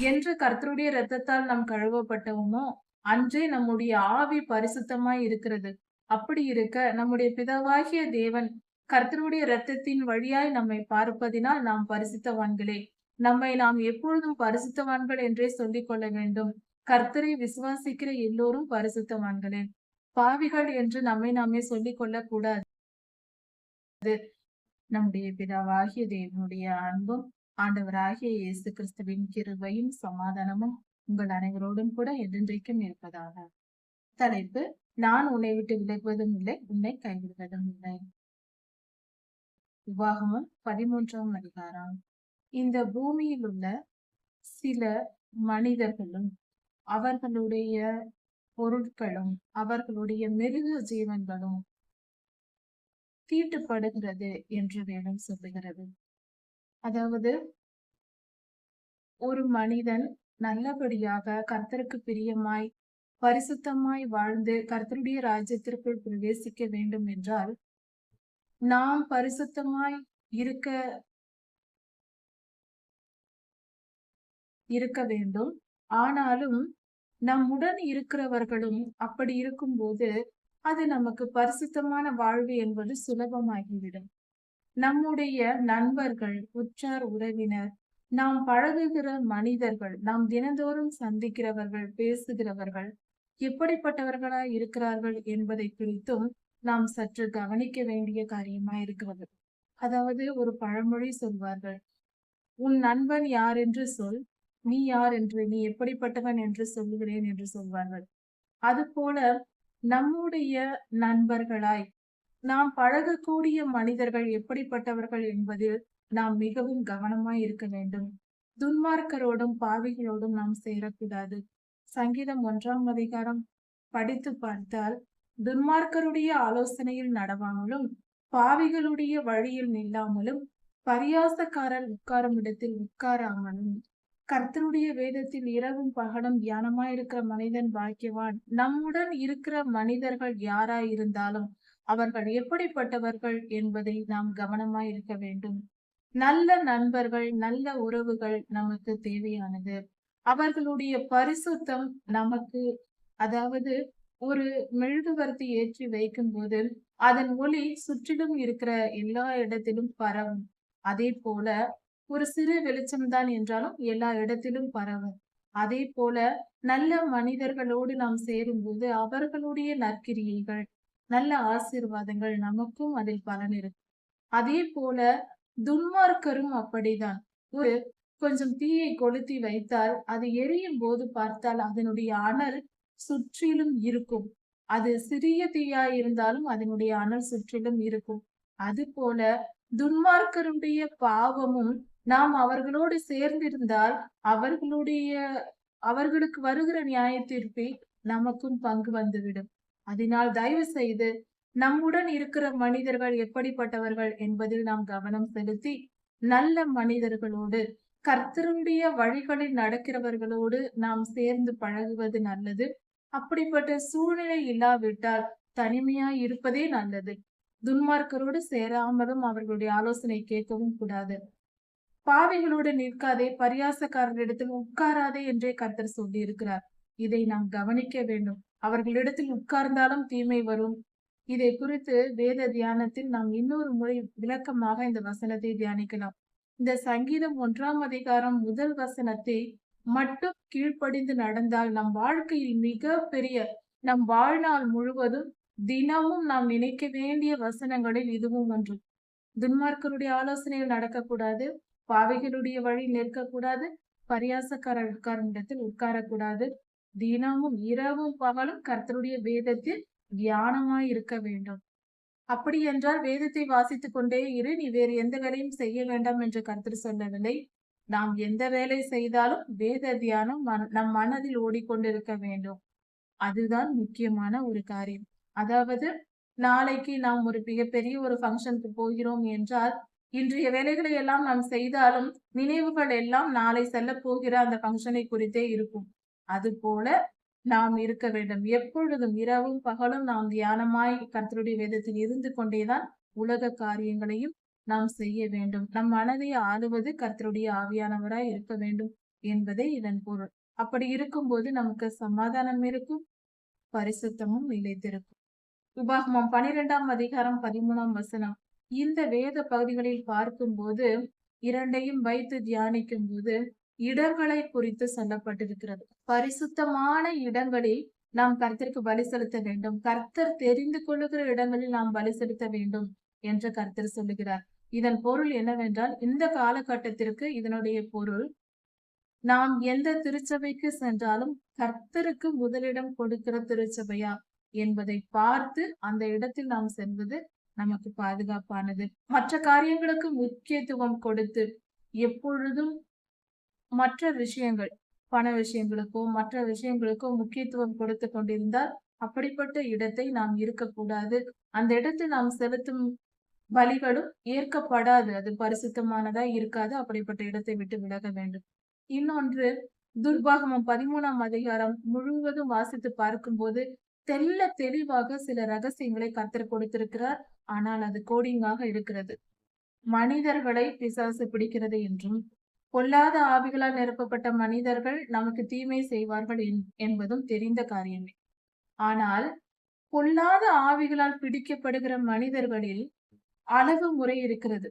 என்று கர்த்தருடைய இரத்தத்தால் நாம் கழுவப்பட்டோமோ, அன்றே நம்முடைய ஆவி பரிசுத்தமாய் இருக்கிறது. அப்படி இருக்க, நம்முடைய பிதாவாகிய தேவன் கர்த்தருடைய இரத்தத்தின் வழியாய் நம்மை பார்ப்பதினால் நாம் பரிசுத்தவான்களே. நம்மை நாம் எப்பொழுதும் பரிசுத்தவான்கள் என்றே சொல்லிக் கொள்ள வேண்டும். கர்த்தரை விசுவாசிக்கிற எல்லோரும் பரிசுத்தவான்களே. பாவிகள் என்று நம்மை நாமே சொல்லிக் கொள்ளக் கூடாது. நம்முடைய பிதாவாகிய தேவனுடைய அன்பும் ஆண்டவராகிய இயேசு கிறிஸ்துவின் கிருபையும் சமாதானமும் உங்கள் அனைவரோடும் கூட என்றென்றைக்கும் இருப்பதாக. தலைப்பு: நான் உன்னை விட்டு விலகுவதும் இல்லை, உன்னை கைவிடுவதும் இல்லை. உபாகமம் 13ஆம் அதிகாரம். இந்த பூமியில் உள்ள சில மனிதர்களும் அவர்களுடைய பொருட்களும் அவர்களுடைய மிருக ஜீவன்களும் தீட்டுப்படுகிறது என்று வேதம் சொல்லுகிறது. அதாவது ஒரு மனிதன் நல்லபடியாக கர்த்தருக்கு பிரியமாய் பரிசுத்தமாய் வாழ்ந்து கர்த்தருடைய ராஜ்யத்திற்குள் பிரவேசிக்க வேண்டும் என்றால் நாம் பரிசுத்தமாய் இருக்க வேண்டும். ஆனாலும் நம்முடன் இருக்கிறவர்களும் அப்படி இருக்கும்போது அது நமக்கு பரிசுத்தமான வாழ்வு என்பது சுலபமாகிவிடும். நம்முடைய நண்பர்கள், உற்றார் உறவினர், நாம் பழகுகிற மனிதர்கள், நாம் தினந்தோறும் சந்திக்கிறவர்கள், பேசுகிறவர்கள் எப்படிப்பட்டவர்களாய் இருக்கிறார்கள் என்பதை குறித்தும் நாம் சற்று கவனிக்க வேண்டிய காரியமாய் இருக்கிறது. அதாவது ஒரு பழமொழி சொல்வார்கள், உன் நண்பன் யார் என்று சொல், நீ யார் என்று, நீ எப்படிப்பட்டவன் என்று சொல்லுகிறேன் என்று சொல்வார்கள். அதுபோல நம்முடைய நண்பர்களாய் நாம் பழகக்கூடிய மனிதர்கள் எப்படிப்பட்டவர்கள் என்பதில் நாம் மிகவும் கவனமாய் இருக்க வேண்டும். துன்மார்க்கரோடும் பாவிகளோடும் நாம் சேரக்கூடாது. சங்கீதம் 1ஆம் அதிகாரம் படித்து பார்த்தால், துன்மார்க்கருடைய ஆலோசனையில் நடவாமலும் பாவிகளுடைய வழியில் நில்லாமலும் பரியாசக்காரர் உட்காரும் இடத்தில் உட்காராமலும் கர்த்தருடைய வேதத்தில் இரவும் பகலும் தியானமாயிருக்கிற மனிதன் பாக்கியவான். நம்முடன் இருக்கிற மனிதர்கள் யாராய் இருந்தாலும் அவர்கள் எப்படிப்பட்டவர்கள் என்பதை நாம் கவனமாய் இருக்க வேண்டும். நல்ல நண்பர்கள், நல்ல உறவுகள் நமக்கு தேவையானது. அவர்களுடைய பரிசுத்தம் நமக்கு, அதாவது ஒரு மெழுகுவர்த்தி ஏற்றி வைக்கும் போது அதன் ஒளி சுற்றிலும் இருக்கிற எல்லா இடத்திலும் பரவும். அதே போல ஒரு சிறு வெளிச்சம்தான் என்றாலும் எல்லா இடத்திலும் பரவும். அதே போல நல்ல மனிதர்களோடு நாம் சேரும்போது அவர்களுடைய நற்கிரியைகள், நல்ல ஆசீர்வாதங்கள் நமக்கும் அதில் பலன் இருக்கும். அதே போல துன்மார்க்கரும் அப்படிதான். ஒரு கொஞ்சம் தீயை கொளுத்தி வைத்தால் அது எரியும் போது பார்த்தால் அதனுடைய அனல் சுற்றிலும் இருக்கும். அது சிறிய தீயா இருந்தாலும் அதனுடைய அனல் சுற்றிலும் இருக்கும். அது போல துன்மார்க்கருடைய பாவமும் நாம் அவர்களோடு சேர்ந்திருந்தால் அவர்களுக்கு வருகிற நியாய தீர்ப்பில் நமக்கும் பங்கு வந்துவிடும். அதனால் தயவு செய்து நம்முடன் இருக்கிற மனிதர்கள் எப்படிப்பட்டவர்கள் என்பதில் நாம் கவனம் செலுத்தி நல்ல மனிதர்களோடு, கர்த்தருடைய வழிகளில் நடக்கிறவர்களோடு நாம் சேர்ந்து பழகுவது நல்லது. அப்படிப்பட்ட சூழ்நிலை இல்லாவிட்டால் தனிமையாய் இருப்பதே நல்லது. துன்மார்க்கரோடு சேராமலும் அவர்களுடைய ஆலோசனை கேட்கவும் கூடாது. பாவிகளோடு நிற்காதே, பரியாசக்காரரிடத்தில் உட்காராதே என்றே கர்த்தர் சொல்லி இருக்கிறார். இதை நாம் கவனிக்க வேண்டும். அவர்களிடத்தில் உட்கார்ந்தாலும் தீமை வரும். இதை குறித்து வேத தியானத்தில் நாம் இன்னொரு முறை விளக்கமாக இந்த வசனத்தை தியானிக்கலாம். இந்த சங்கீதம் 1ஆம் அதிகாரம் 1 வசனத்தை மட்டும் கீழ்ப்படிந்து நடந்தால் நம் வாழ்க்கையில் மிக பெரிய, நம் வாழ்நாள் முழுவதும் தினமும் நாம் நினைக்க வேண்டிய வசனங்களில் இதுவும் ஒன்று. துன்மார்க்கருடைய ஆலோசனையில் நடக்கக்கூடாது, பாவிகளுடைய வழி நிற்கக்கூடாது, பரியாசக்காரர் உட்காரும் இடத்தில் உட்காரக்கூடாது. தினமும் இரவும் பகலும் கர்த்தருடைய வேதத்தில் தியானமாய் இருக்க வேண்டும். அப்படி என்றால் வேதத்தை வாசித்துக் கொண்டே இரு, நீ வேறு எந்த வேலையும் செய்ய வேண்டாம் என்று கர்த்தர் சொல்லவில்லை. நாம் எந்த வேலை செய்தாலும் வேத தியானம் நம் மனதில் ஓடிக்கொண்டிருக்க வேண்டும். அதுதான் முக்கியமான ஒரு காரியம். அதாவது நாளைக்கு நாம் ஒரு மிகப்பெரிய ஒரு ஃபங்க்ஷனுக்கு போகிறோம் என்றால் இன்றைய வேலைகளை எல்லாம் நாம் செய்தாலும் நினைவுகள் எல்லாம் நாளை செல்ல போகிற அந்த ஃபங்க்ஷனை குறித்தே இருக்கும். அது போல நாம் இருக்க வேண்டும். எப்பொழுதும் இரவும் பகலும் நாம் தியானமாய் கர்த்தருடைய வேதத்தில் இருந்து கொண்டேதான் உலக காரியங்களையும் நாம் செய்ய வேண்டும். நம் மனதை ஆளுவது கர்த்தருடைய ஆவியானவராய் இருக்க வேண்டும். என்பதே இதன் பொருள். அப்படி இருக்கும்போது நமக்கு சமாதானம் இருக்கும், பரிசுத்தமும் நிலைத்திருக்கும். உபாகமம் 12ஆம் அதிகாரம் 13ஆம் வசனம். இந்த வேத பகுதிகளில் பார்க்கும்போது இரண்டையும் வைத்து தியானிக்கும் போது இடங்களை குறித்து சொல்லப்பட்டிருக்கிறது. பரிசுத்தமான இடங்களில் நாம் கர்த்தருக்கு பலி செலுத்த வேண்டும். கர்த்தர் தெரிந்து கொள்ளுகிற இடங்களில் நாம் பலி செலுத்த வேண்டும் என்று கர்த்தர் சொல்லுகிறார். இதன் பொருள் என்னவென்றால், இந்த காலகட்டத்திற்கு இதனுடைய பொருள், நாம் எந்த திருச்சபைக்கு சென்றாலும் கர்த்தருக்கு முதலிடம் கொடுக்கிற திருச்சபையா என்பதை பார்த்து அந்த இடத்தில் நாம் செல்வது நமக்கு பாதுகாப்பானது. மற்ற காரியங்களுக்கு முக்கியத்துவம் கொடுத்து எப்பொழுதும் மற்ற விஷயங்கள், பண விஷயங்களுக்கோ மற்ற விஷயங்களுக்கோ முக்கியத்துவம் கொடுத்து கொண்டிருந்தால் அப்படிப்பட்ட இடத்தை நாம் இருக்கக்கூடாது. அந்த இடத்தில் நாம் செலுத்தும் பலிகளும் ஏற்கப்படாது. அது பரிசுத்தமானதா இருக்காது. அப்படிப்பட்ட இடத்தை விட்டு விலக வேண்டும். இன்னொன்று, துர்பாகமம் 13ஆம் அதிகாரம் முழுவதும் வாசித்து பார்க்கும்போது தெல்ல தெளிவாக சில ரகசியங்களை கர்த்தர் கொடுத்திருக்கிறார். ஆனால் அது கோடிங்காக இருக்கிறது. மனிதர்களை பிசாசு பிடிக்கிறது என்றும், பொல்லாத ஆவிகளால் நிரப்பப்பட்ட மனிதர்கள் நமக்கு தீமை செய்வார்கள் என்பதும் தெரிந்த காரியமே. ஆனால் பொல்லாத ஆவிகளால் பிடிக்கப்படுகிற மனிதர்களில் அளவு முறை இருக்கிறது.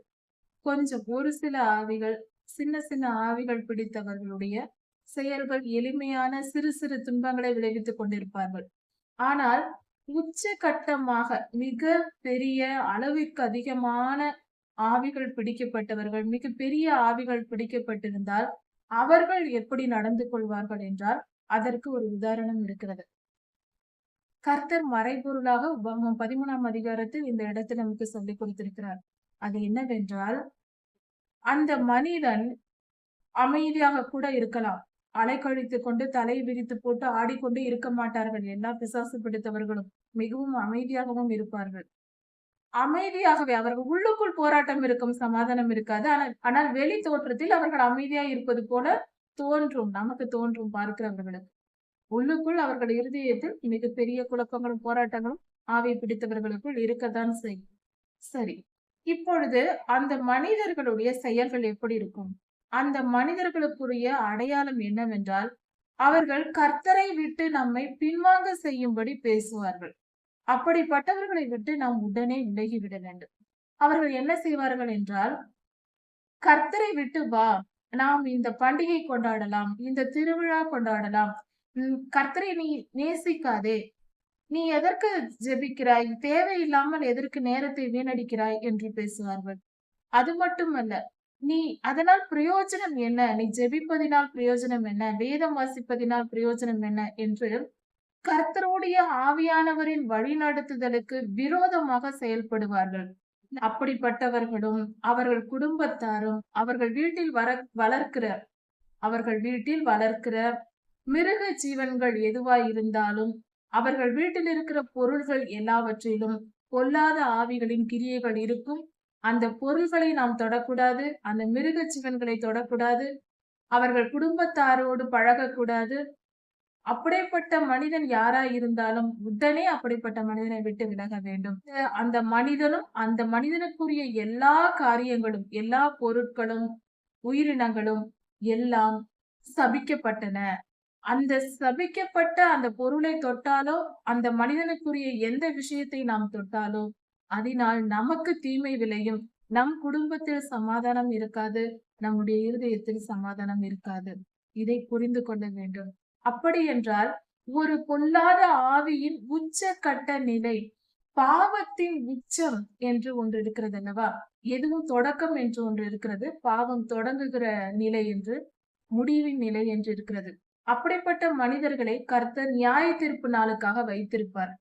கொஞ்சம் ஒரு சில ஆவிகள், சின்ன சின்ன ஆவிகள் பிடித்தவர்களுடைய செயல்கள் எளிமையான சிறு சிறு துன்பங்களை விளைவித்துக் கொண்டிருப்பார்கள். ஆனால் உச்சகட்டமாக மிக பெரிய அளவிற்கு அதிகமான ஆவிகள் பிடிக்கப்பட்டவர்கள், மிக பெரிய ஆவிகள் பிடிக்கப்பட்டிருந்தால் அவர்கள் எப்படி நடந்து கொள்வார்கள் என்றால், அதற்கு ஒரு உதாரணம் இருக்கிறது. கர்த்தர் மறைபொருளாக உபாகமம் 13ஆம் அதிகாரத்தில் இந்த இடத்தில் நமக்கு சொல்லிக் கொடுத்திருக்கிறார். அது என்னவென்றால், அந்த மனிதன் அமைதியாக கூட இருக்கலாம். அலைக்கழித்துக் கொண்டு தலை விரித்து போட்டு ஆடிக்கொண்டு இருக்க மாட்டார்கள். எல்லா பிசாசு பிடித்தவர்களும் மிகவும் அமைதியாகவும் இருப்பார்கள். அமைதியாகவே அவர்கள் உள்ளுக்குள் போராட்டம் இருக்கும், சமாதானம் இருக்காது. ஆனால் வெளி தோற்றத்தில் அவர்கள் அமைதியா இருப்பது போல தோன்றும், நமக்கு தோன்றும் பார்க்கிறவர்களுக்கு. உள்ளுக்குள் அவர்கள் இருதயத்தில் மிகப்பெரிய குழப்பங்களும் போராட்டங்களும் ஆவி பிடித்தவர்களுக்குள் இருக்கத்தான் செய்யும். சரி, இப்பொழுது அந்த மனிதர்களுடைய செயல்கள் எப்படி இருக்கும்? அந்த மனிதர்களுக்குரிய அடையாளம் என்னவென்றால், அவர்கள் கர்த்தரை விட்டு நம்மை பின்வாங்க செய்யும்படி பேசுவார்கள். அப்படிப்பட்டவர்களை விட்டு நாம் உடனே விலகிவிட வேண்டும். அவர்கள் என்ன செய்வார்கள் என்றால், கர்த்தரை விட்டு வா, நாம் இந்த பண்டிகை கொண்டாடலாம், இந்த திருவிழா கொண்டாடலாம், கர்த்தரை நீ நேசிக்காதே, நீ எதற்கு ஜெபிக்கிறாய், தேவையில்லாமல் எதற்கு நேரத்தை வீணடிக்கிறாய் என்று பேசுவார்கள். அது மட்டுமல்ல, நீ அதனால் பிரயோஜனம் என்ன, நீ ஜெபிப்பதினால் பிரயோஜனம் என்ன, வேதம் வாசிப்பதினால் பிரயோஜனம் என்ன என்று கர்த்தருடைய ஆவியானவரின் வழிநடத்துதலுக்கு விரோதமாக செயல்படுவார்கள். அப்படிப்பட்டவர்களும் அவர்கள் குடும்பத்தாரும் அவர்கள் வீட்டில் வளர்க்கிற மிருக ஜீவன்கள் எதுவாய் இருந்தாலும், அவர்கள் வீட்டில் இருக்கிற பொருள்கள் எல்லாவற்றிலும் பொல்லாத ஆவிகளின் கிரியைகள் இருக்கும். அந்த பொருள்களை நாம் தொடக்கூடாது, அந்த மிருக ஜீவன்களை தொடக்கூடாது, அவர்கள் குடும்பத்தாரோடு பழகக்கூடாது. அப்படிப்பட்ட மனிதன் யாராய் இருந்தாலும் உடனே அப்படிப்பட்ட மனிதனை விட்டு விலக வேண்டும். அந்த மனிதனும் அந்த மனிதனுக்குரிய எல்லா காரியங்களும், எல்லா பொருட்களும், உயிரினங்களும் எல்லாம் சபிக்கப்பட்டன. அந்த சபிக்கப்பட்ட அந்த பொருளை தொட்டாலோ, அந்த மனிதனுக்குரிய எந்த விஷயத்தை நாம் தொட்டாலோ, அதனால் நமக்கு தீமை விளையும். நம் குடும்பத்தில் சமாதானம் இருக்காது, நம்முடைய இருதயத்தில் சமாதானம் இருக்காது. இதை புரிந்து கொள்ள வேண்டும். அப்படி என்றால், ஒரு பொல்லாத ஆவியின் உச்சகட்ட நிலை, பாவத்தின் உச்சம் என்று ஒன்று இருக்கிறது அல்லவா? எதுவும் தொடக்கம் என்று ஒன்று இருக்கிறது. பாவம் தொடங்குகிற நிலை என்று, முடிவின் நிலை என்று இருக்கிறது. அப்படிப்பட்ட மனிதர்களை கர்த்தர் நியாய தீர்ப்பு நாளுக்காக வைத்திருப்பார்.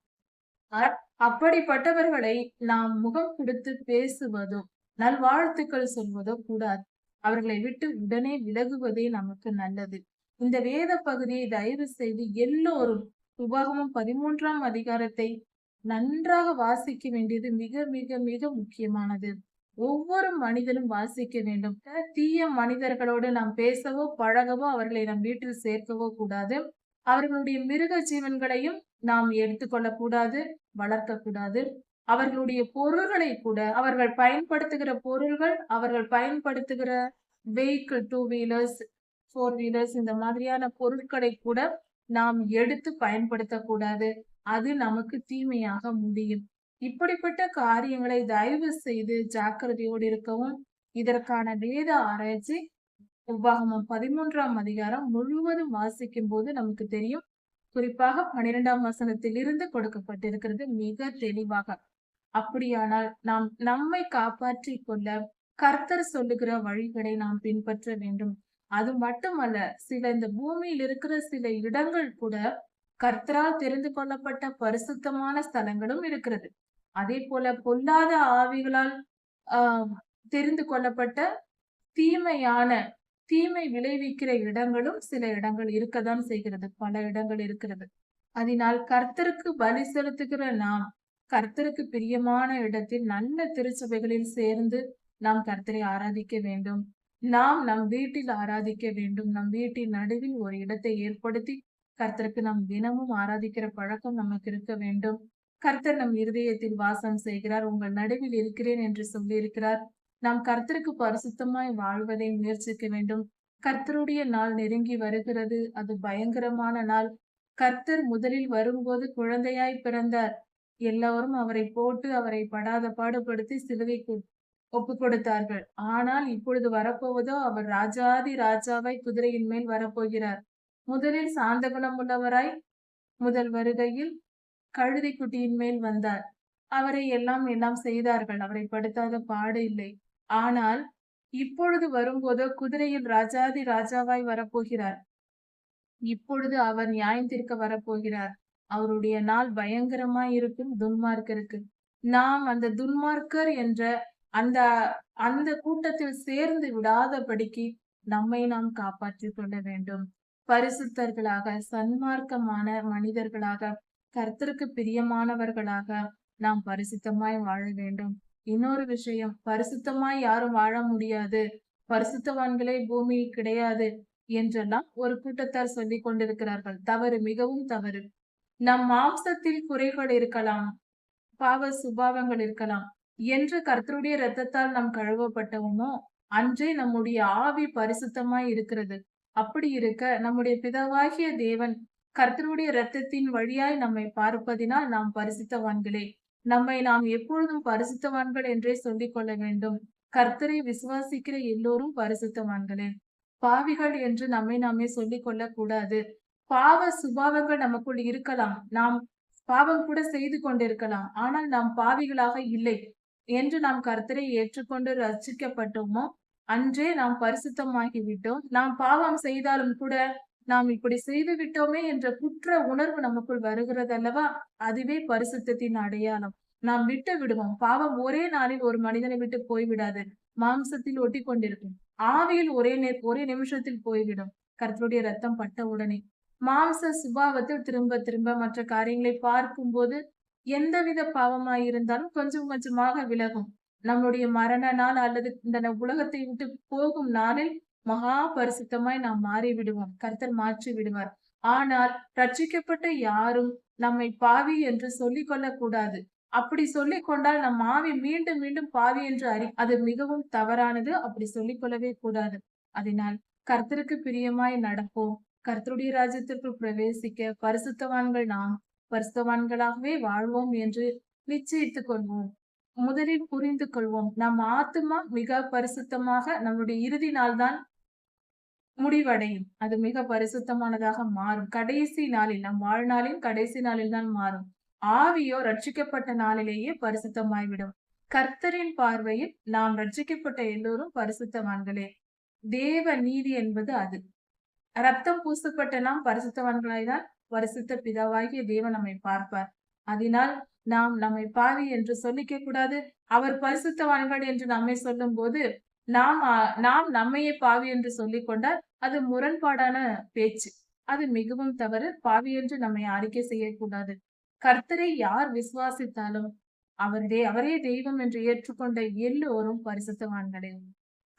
அப்படிப்பட்டவர்களை நாம் முகம் கொடுத்து பேசுவதோ, நல்வாழ்த்துக்கள் சொல்வதோ கூடாது. அவர்களை விட்டு உடனே விலகுவதே நமக்கு நல்லது. இந்த வேத பகுதியை தயவு செய்து எல்லோரும் உபாகமம் 13ஆம் அதிகாரத்தை நன்றாக வாசிக்க வேண்டியது மிக மிக மிக முக்கியமானது. ஒவ்வொரு மனிதனும் வாசிக்க வேண்டும். தீய மனிதர்களோடு நாம் பேசவோ பழகவோ அவர்களை நம் வீட்டில் சேர்க்கவோ கூடாது. அவர்களுடைய மிருக ஜீவன்களையும் நாம் எடுத்துக்கொள்ளக் கூடாது, வளர்க்க கூடாது. அவர்களுடைய பொருள்களை கூட, அவர்கள் பயன்படுத்துகிற பொருள்கள், அவர்கள் பயன்படுத்துகிற வெஹிக்கிள், 2 வீலர்ஸ், ஃபோர் வீலர்ஸ் இந்த மாதிரியான பொருட்களை கூட நாம் எடுத்து பயன்படுத்தக்கூடாது. அது நமக்கு தீமையாக முடியும். இப்படிப்பட்ட காரியங்களை தயவு செய்து ஜாக்கிரதையோடு இருக்கவும். இதற்கான வேத ஆராய்ச்சி உபாகமம் 13ஆம் அதிகாரம் முழுவதும் வாசிக்கும் போது நமக்கு தெரியும். குறிப்பாக 12ஆம் வசனத்தில் இருந்து கொடுக்கப்பட்டிருக்கிறது மிக தெளிவாக. அப்படியானால் நாம் நம்மை காப்பாற்றிக் கொள்ள கர்த்தர் சொல்லுகிற வழிகளை நாம் பின்பற்ற வேண்டும். அது மட்டுமல்ல, இந்த பூமியில் இருக்கிற சில இடங்கள் கூட கர்த்தரால் தெரிந்து கொள்ளப்பட்ட பரிசுத்தமான ஸ்தலங்களும் இருக்கிறது. அதே போல பொல்லாத ஆவிகளால் தெரிந்து கொள்ளப்பட்ட தீமையான தீமை விளைவிக்கிற இடங்களும் சில இடங்கள் இருக்கத்தான் செய்கிறது. பல இடங்கள் இருக்கிறது. அதனால் கர்த்தருக்கு பலி செலுத்துகிற நாம் கர்த்தருக்கு பிரியமான இடத்தில் நல்ல திருச்சபைகளில் சேர்ந்து நாம் கர்த்தரை ஆராதிக்க வேண்டும். நாம் நம் வீட்டில் ஆராதிக்க வேண்டும். நம் வீட்டின் நடுவில் ஒரு இடத்தை ஏற்படுத்தி கர்த்தருக்கு நாம் தினமும் ஆராதிக்கிற பழக்கம் நமக்கு இருக்க வேண்டும். கர்த்தர் நம் இருதயத்தில் வாசம் செய்கிறார். உங்கள் நடுவில் இருக்கிறேன் என்று சொல்லியிருக்கிறார். நாம் கர்த்தருக்கு பரிசுத்தமாய் வாழ்வதை முயற்சிக்க வேண்டும். கர்த்தருடைய நாள் நெருங்கி வருகிறது. அது பயங்கரமான நாள். கர்த்தர் முதலில் வரும்போது குழந்தையாய் பிறந்தார். எல்லாரும் அவரை போட்டு அவரை படாத பாடுபடுத்தி சிலுவைக்கு ஒப்பு கொடுத்தார்கள். ஆனால் இப்பொழுது வரப்போவதோ அவர் ராஜாதி ராஜாவாய் குதிரையின் மேல் வரப்போகிறார். முதலில் சாந்த குணம் உள்ளவராய் முதல் வருகையில் கழுதை குட்டியின் மேல் வந்தார். அவரை எல்லாம் செய்தார்கள். அவரை படுத்தாத பாடு இல்லை. ஆனால் இப்பொழுது வரும்போதோ குதிரையில் ராஜாதி ராஜாவாய் வரப்போகிறார். இப்பொழுது அவர் நியாயம் தீர்க்க வரப்போகிறார். அவருடைய நாள் பயங்கரமாய் இருக்கும் துன்மார்க்கருக்கு. நாம் அந்த துன்மார்க்கர் என்ற அந்த அந்த கூட்டத்தில் சேர்ந்து விடாதபடிக்கு நம்மை நாம் காப்பாற்றிக் கொள்ள வேண்டும். பரிசுத்தர்களாக, சன்மார்க்கமான மனிதர்களாக, கர்த்தருக்கு பிரியமானவர்களாக நாம் பரிசுத்தமாய் வாழ வேண்டும். இன்னொரு விஷயம், பரிசுத்தமாய் யாரும் வாழ முடியாது, பரிசுத்தவான்களே பூமியில் கிடையாது என்றெல்லாம் ஒரு கூட்டத்தார் சொல்லிக் கொண்டிருக்கிறார்கள். தவறு, மிகவும் தவறு. நம் மாம்சத்தில் குறைகள் இருக்கலாம், பாவ சுபாவங்கள் இருக்கலாம். என்று கர்த்தருடைய இரத்தத்தால் நாம் கழுவப்பட்டோமோ அன்றே நம்முடைய ஆவி பரிசுத்தமாய் இருக்கிறது. அப்படி இருக்க நம்முடைய பிதாவாகிய தேவன் கர்த்தருடைய இரத்தத்தின் வழியாய் நம்மை பார்ப்பதினால் நாம் பரிசுத்தவான்களே. நம்மை நாம் எப்பொழுதும் பரிசுத்தவான்கள் என்றே சொல்லிக் கொள்ள வேண்டும். கர்த்தரை விசுவாசிக்கிற எல்லோரும் பரிசுத்தவான்களே. பாவிகள் என்று நம்மை நாமே சொல்லிக் கொள்ள கூடாது. பாவ சுபாவங்கள் நமக்குள் இருக்கலாம். நாம் பாவம் கூட செய்து கொண்டிருக்கலாம். ஆனால் நாம் பாவிகளாக இல்லை. என்று நாம் கர்த்தரை ஏற்றுக்கொண்டு ரட்சிக்கப்பட்டோமோ அன்றே நாம் பரிசுத்தமாகி விட்டோம். நாம் பாவம் செய்தாலும் கூட நாம் இப்படி செய்து விட்டோமே என்ற குற்ற உணர்வு நமக்குள் வருகிறது அல்லவா? அதுவே பரிசுத்தத்தின் அடையாளம். நாம் விட்டு விடுவோம். பாவம் ஒரே நாளில் ஒரு மனிதனை விட்டு போய்விடாது. மாம்சத்தில் ஒட்டி கொண்டிருக்கும். ஆவியில் ஒரே நிமிஷத்தில் போய்விடும். கர்த்தருடைய ரத்தம் பட்ட உடனே மாம்ச சுபாவத்தில் திரும்ப திரும்ப மற்ற காரியங்களை பார்க்கும் போது எந்தவித பாவமாயிருந்தாலும் கொஞ்சம் கொஞ்சமாக விலகும். நம்முடைய மரண நாள் அல்லது இந்த உலகத்தை விட்டு போகும் நாளில் மகா பரிசுத்தமாய் நாம் மாறி விடுவோம். கர்த்தர் மாற்றி விடுவார். ஆனால் ரட்சிக்கப்பட்ட யாரும் நம்மை பாவி என்று சொல்லிக் கொள்ளக்கூடாது. அப்படி சொல்லிக் கொண்டால் நம் ஆவி மீண்டும் மீண்டும் பாவி என்று அது மிகவும் தவறானது. அப்படி சொல்லிக் கொள்ளவே கூடாது. அதனால் கர்த்தருக்கு பிரியமாய் நடப்போம். கர்த்தருடைய ராஜ்யத்திற்குள் பிரவேசிக்க பரிசுத்தவான்கள் நாம் பரிசுத்தவான்களாகவே வாழ்வோம் என்று நிச்சயித்துக் கொள்வோம். முதலில் புரிந்து கொள்வோம். நம் ஆத்துமா மிக பரிசுத்தமாக நம்முடைய இறுதி நாள் தான் முடிவடையும். அது மிக பரிசுத்தமானதாக மாறும். கடைசி நாளில், நம் வாழ்நாளின் கடைசி நாளில் தான் மாறும். ஆவியோ ரட்சிக்கப்பட்ட நாளிலேயே பரிசுத்தமாய்விடும். கர்த்தரின் பார்வையில் நாம் ரட்சிக்கப்பட்ட எல்லோரும் பரிசுத்தவான்களே. தேவ நீதி என்பது அது. ரத்தம் பூசப்பட்ட நாம் பரிசுத்தவான்களாய்தான் பரிசுத்த பிதாவாகிய தேவன் நம்மை பார்ப்பார். அதனால் நாம் நம்மை பாவி என்று சொல்லிக்க கூடாது. அவர் பரிசுத்தவான்கள் என்று நம்மை சொல்லும் போது நாம் நம்மையே பாவி என்று சொல்லிக் கொண்டால் அது முரண்பாடான பேச்சு. அது மிகவும் தவறு. பாவி என்று நம்மை அறிக்கை செய்யக்கூடாது. கர்த்தரை யார் விசுவாசித்தாலும் அவரே தெய்வம் என்று ஏற்றுக்கொண்ட எல்லோரும் பரிசுத்தவான்களே.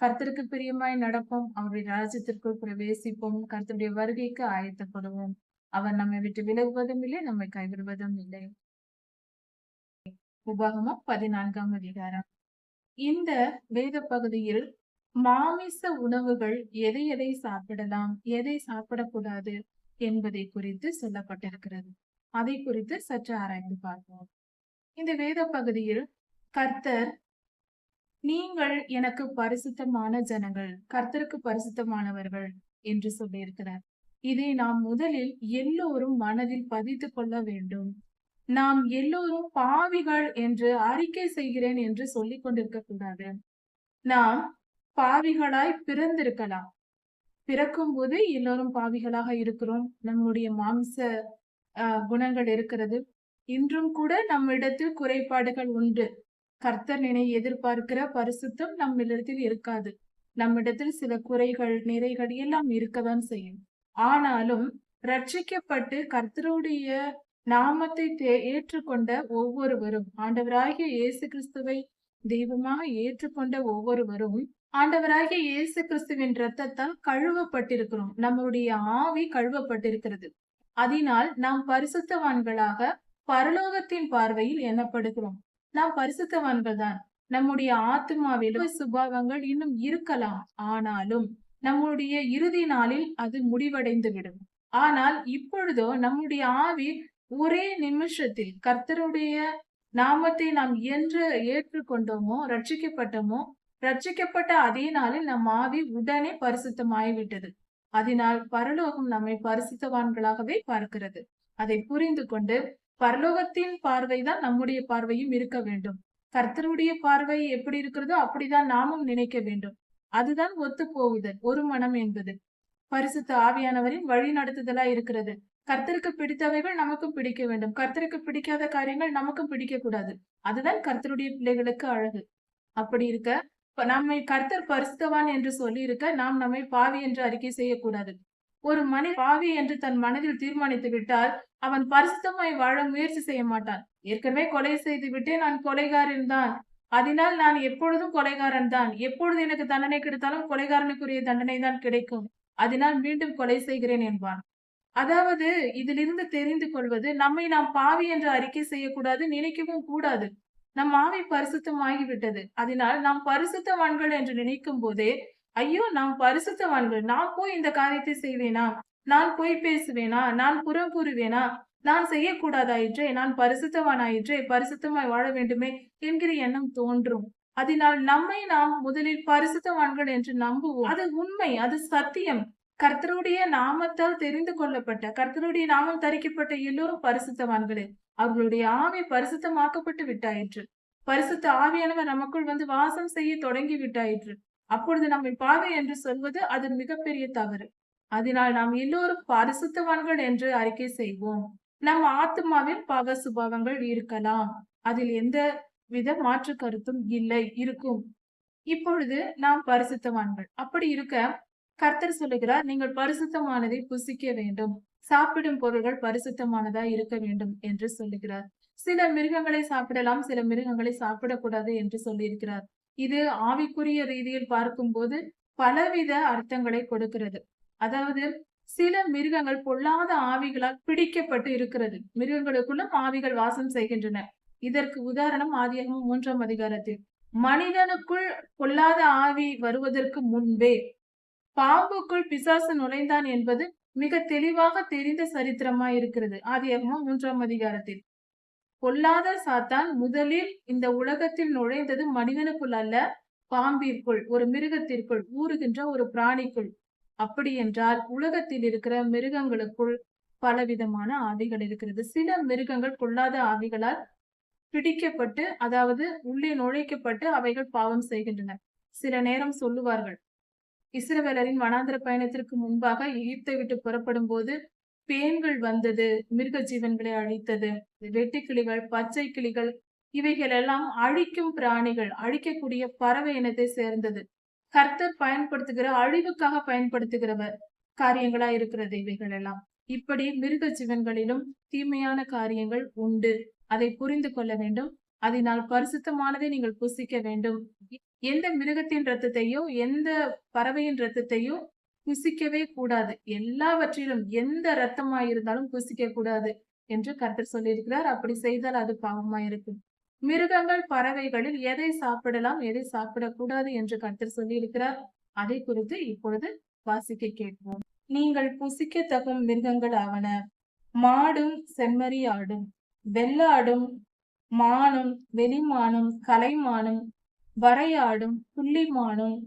கர்த்தருக்கு பிரியமாய் நடப்போம். அவருடைய ராஜ்யத்திற்குள் பிரவேசிப்போம். கர்த்தருடைய வருகைக்கு ஆயத்தப்படுவோம். அவர் நம்மை விட்டு விலகுவதும் இல்லை, நம்மை கைவிடுவதும் இல்லை. உபாகமம் 14ஆம் அதிகாரம். இந்த வேத பகுதியில் மாமிச உணவுகள் எதை எதை சாப்பிடலாம், எதை சாப்பிடக்கூடாது என்பதை குறித்து சொல்லப்பட்டிருக்கிறது. அதை குறித்து சற்று ஆராய்ந்து பார்ப்போம். இந்த வேத பகுதியில் கர்த்தர், நீங்கள் எனக்கு பரிசுத்தமான ஜனங்கள், கர்த்தருக்கு பரிசுத்தமானவர்கள் என்று சொல்லியிருக்கிறார். இதை நாம் முதலில் எல்லோரும் மனதில் பதித்துக் கொள்ள வேண்டும். நாம் எல்லோரும் பாவிகள் என்று அறிக்கை செய்கிறேன் என்று சொல்லிக் கொண்டிருக்க கூடாது. நாம் பாவிகளாய் பிறந்திருக்கலாம். பிறக்கும் போது எல்லோரும் பாவிகளாக இருக்கிறோம். நம்முடைய மாம்ச குணங்கள் இருக்கிறது. இன்றும் கூட நம்மிடத்தில் குறைபாடுகள் உண்டு. கர்த்தர் எதிர்பார்க்கிற பரிசுத்தம் நம்மிடத்தில் இருக்காது. நம்மிடத்தில் சில குறைகள், நிறைகள் எல்லாம் இருக்கதான் செய்யும். ஆனாலும் ரட்சிக்கப்பட்டு கர்த்தருடைய நாமத்தை ஏற்றுக்கொண்ட ஒவ்வொருவரும், ஆண்டவராகிய இயேசு கிறிஸ்துவை தெய்வமாக ஏற்றுக்கொண்ட ஒவ்வொருவரும் ஆண்டவராகிய இயேசு கிறிஸ்துவின் இரத்தத்தால் கழுவப்பட்டிருக்கிறோம். நம்முடைய ஆவி கழுவப்பட்டிருக்கிறது. அதனால் நாம் பரிசுத்தவான்களாக பரலோகத்தின் பார்வையில் எண்ணப்படுகிறோம். நாம் பரிசுத்தவான்கள் தான். நம்முடைய ஆத்மாவில் சுபாவங்கள் இன்னும் இருக்கலாம். ஆனாலும் நம்முடைய இறுதி நாளில் அது முடிவடைந்து விடும். ஆனால் இப்பொழுதோ நம்முடைய ஆவி ஒரே நிமிஷத்தில் கர்த்தருடைய நாமத்தை நாம் என்று ஏற்றுக்கொண்டோமோ, ரட்சிக்கப்பட்டோமோ, ரட்சிக்கப்பட்ட அதே நாளில் நம் ஆவி உடனே பரிசுத்தமாகிவிட்டது. அதனால் பரலோகம் நம்மை பரிசுத்தவான்களாகவே பார்க்கிறது. அதை புரிந்து கொண்டு பரலோகத்தின் பார்வைதான் நம்முடைய பார்வையும் இருக்க வேண்டும். கர்த்தருடைய பார்வை எப்படி இருக்கிறதோ அப்படிதான் நாமும் நினைக்க வேண்டும். அதுதான் ஒத்து போகுதல், ஒரு மனம் என்பது. பரிசுத்த ஆவியானவரின் வழி நடத்துதலா இருக்கிறது. கர்த்தருக்கு பிடித்தவைகள் நமக்கும் பிடிக்க வேண்டும். கர்த்தருக்கு பிடிக்காத காரியங்கள் நமக்கும் பிடிக்க கூடாது. அதுதான் கர்த்தருடைய பிள்ளைகளுக்கு அழகு. அப்படி இருக்க நம்மை கர்த்தர் பரிசுத்தவான் என்று சொல்லி இருக்க நாம் நம்மை பாவி என்று அறிக்கை செய்யக்கூடாது. ஒரு மனிதன் பாவி என்று தன் மனதில் தீர்மானித்து விட்டால் அவன் பரிசுத்தமாய் வாழ முயற்சி செய்ய மாட்டான். ஏற்கனவே கொலை செய்து விட்டு நான் கொலைகாரன் தான், அதனால் நான் எப்பொழுதும் கொலைகாரன் தான், எப்பொழுது எனக்கு தண்டனை கிடைத்தாலும் கொலைகாரனுக்குரிய தண்டனை தான் கிடைக்கும், அதனால் மீண்டும் கொலை செய்கிறேன் என்பான். அதாவது இதிலிருந்து தெரிந்து கொள்வது, நம்மை நாம் பாவி என்று அறிக்கை செய்யக்கூடாது, நினைக்கவும் கூடாது. நம் ஆவி பரிசுத்தமாகிவிட்டது. அதனால் நாம் பரிசுத்தவான்கள் என்று நினைக்கும் போதே, ஐயோ நாம் பரிசுத்தவான்கள், நான் போய் இந்த காரியத்தை செய்வேனா, நான் போய் பேசுவேனா, நான் புறம் கூறுவேனா, நான் செய்யக்கூடாதாயிற்றே, நான் பரிசுத்தவானாயிற்றே, பரிசுத்தமாய் வாழ வேண்டுமே என்கிற எண்ணம் தோன்றும். அதனால் நம்மை நாம் முதலில் பரிசுத்தவான்கள் என்று நம்புவோம். அது உண்மை, அது சத்தியம். கர்த்தருடைய நாமத்தால் தெரிந்து கொள்ளப்பட்ட, கர்த்தருடைய நாமம் தரிக்கப்பட்ட எல்லோரும் பரிசுத்தவான்களே. அவர்களுடைய ஆவி பரிசுத்தமாக்கப்பட்டு விட்டாயிற்று. பரிசுத்த ஆவியானவர் நமக்குள் வந்து வாசம் செய்ய தொடங்கி விட்டாயிற்று. அப்பொழுது நம்மை பாவி என்று சொல்வது அது மிகப்பெரிய தவறு. அதனால் நாம் எல்லோரும் பரிசுத்தவான்கள் என்று அறிக்கை செய்வோம். நம் ஆத்மாவில் பாவ சுபாவங்கள் இருக்கலாம். அதில் எந்த வித மாற்று கருத்தும் இல்லை, இருக்கும். இப்பொழுது நாம் பரிசுத்தவான்கள். அப்படி இருக்க கர்த்தர் சொல்லுகிறார், நீங்கள் பரிசுத்தமானதை புசிக்க வேண்டும், சாப்பிடும் பொருள்கள் பரிசுத்தமானதா இருக்க வேண்டும் என்று சொல்லுகிறார். சில மிருகங்களை சாப்பிடலாம், சில மிருகங்களை சாப்பிடக்கூடாது என்று சொல்லியிருக்கிறார். இது ஆவிக்குரிய ரீதியில் பார்க்கும்போது பலவித அர்த்தங்களை கொடுக்கிறது. அதாவது சில மிருகங்கள் பொல்லாத ஆவிகளால் பிடிக்கப்பட்டு இருக்கிறது. மிருகங்களுக்குள்ளும் ஆவிகள் வாசம் செய்கின்றன. இதற்கு உதாரணம் ஆதியாகமம் 3ஆம் அதிகாரத்தில் மனிதனுக்குள் பொல்லாத ஆவி வருவதற்கு முன்பே பாம்புக்குள் பிசாசு நுழைந்தான் என்பது மிக தெளிவாக தெரிந்த சரித்திரமாய் இருக்கிறது. ஆதியாகமம் 3ஆம் அதிகாரத்தில் பொல்லாத சாத்தான் முதலில் இந்த உலகத்தில் நுழைந்தது மனிதனுக்குள் அல்ல, பாம்பிற்குள், ஒரு மிருகத்திற்குள், ஊறுகின்ற ஒரு பிராணிக்குள். அப்படி என்றால் உலகத்தில் இருக்கிற மிருகங்களுக்குள் பலவிதமான ஆவிகள் இருக்கிறது. சில மிருகங்கள் பொல்லாத ஆவிகளால் பிடிக்கப்பட்டு, அதாவது உள்ளே நுழைக்கப்பட்டு அவைகள் பாவம் செய்கின்றன. சில நேரம் சொல்லுவார்கள், இஸ்ரவேலரின் வனாந்திர பயணத்திற்கு முன்பாக எகிப்தை விட்டு புறப்படும் போது பேன்கள் வந்தது, மிருக ஜீவன்களை அழித்தது. வெட்டுக்கிளிகள், பச்சை கிளிகள், இவைகள் எல்லாம் அழிக்கும் பிராணிகள், அழிக்கக்கூடிய பறவை இனத்தை சேர்ந்தது. கர்த்தர் பயன்படுத்துகிற, அழிவுக்காக பயன்படுத்துகிறவர் காரியங்களா இருக்கிறது இவைகள் எல்லாம். இப்படி மிருக ஜீவன்களிலும் தீமையான காரியங்கள் உண்டு. அதை புரிந்து கொள்ள வேண்டும். அதனால் பரிசுத்தமானதை நீங்கள் புசிக்க வேண்டும். எந்த மிருகத்தின் இரத்தத்தையோ எந்த பறவையின் இரத்தத்தையோ புசிக்கவே கூடாது. எல்லாவற்றிலும் எந்த இரத்தமாயிருந்தாலும் புசிக்க கூடாது என்று கர்த்தர் சொல்லியிருக்கிறார். அப்படி செய்தால் அது பாவமாயிருக்கும். மிருகங்கள், பறவைகளில் எதை சாப்பிடலாம், எதை சாப்பிடக்கூடாது என்று கர்த்தர் சொல்லியிருக்கிறார். அதை குறித்து இப்பொழுது வாசிக்க கேட்போம். நீங்கள் புசிக்கத்தகும் மிருகங்கள் ஆவன: மாடும், செம்மறியாடும், வெள்ளாடும், மானும், வெளிமானும், கலைமானும், வரையாடும், புள்ளிமானும்,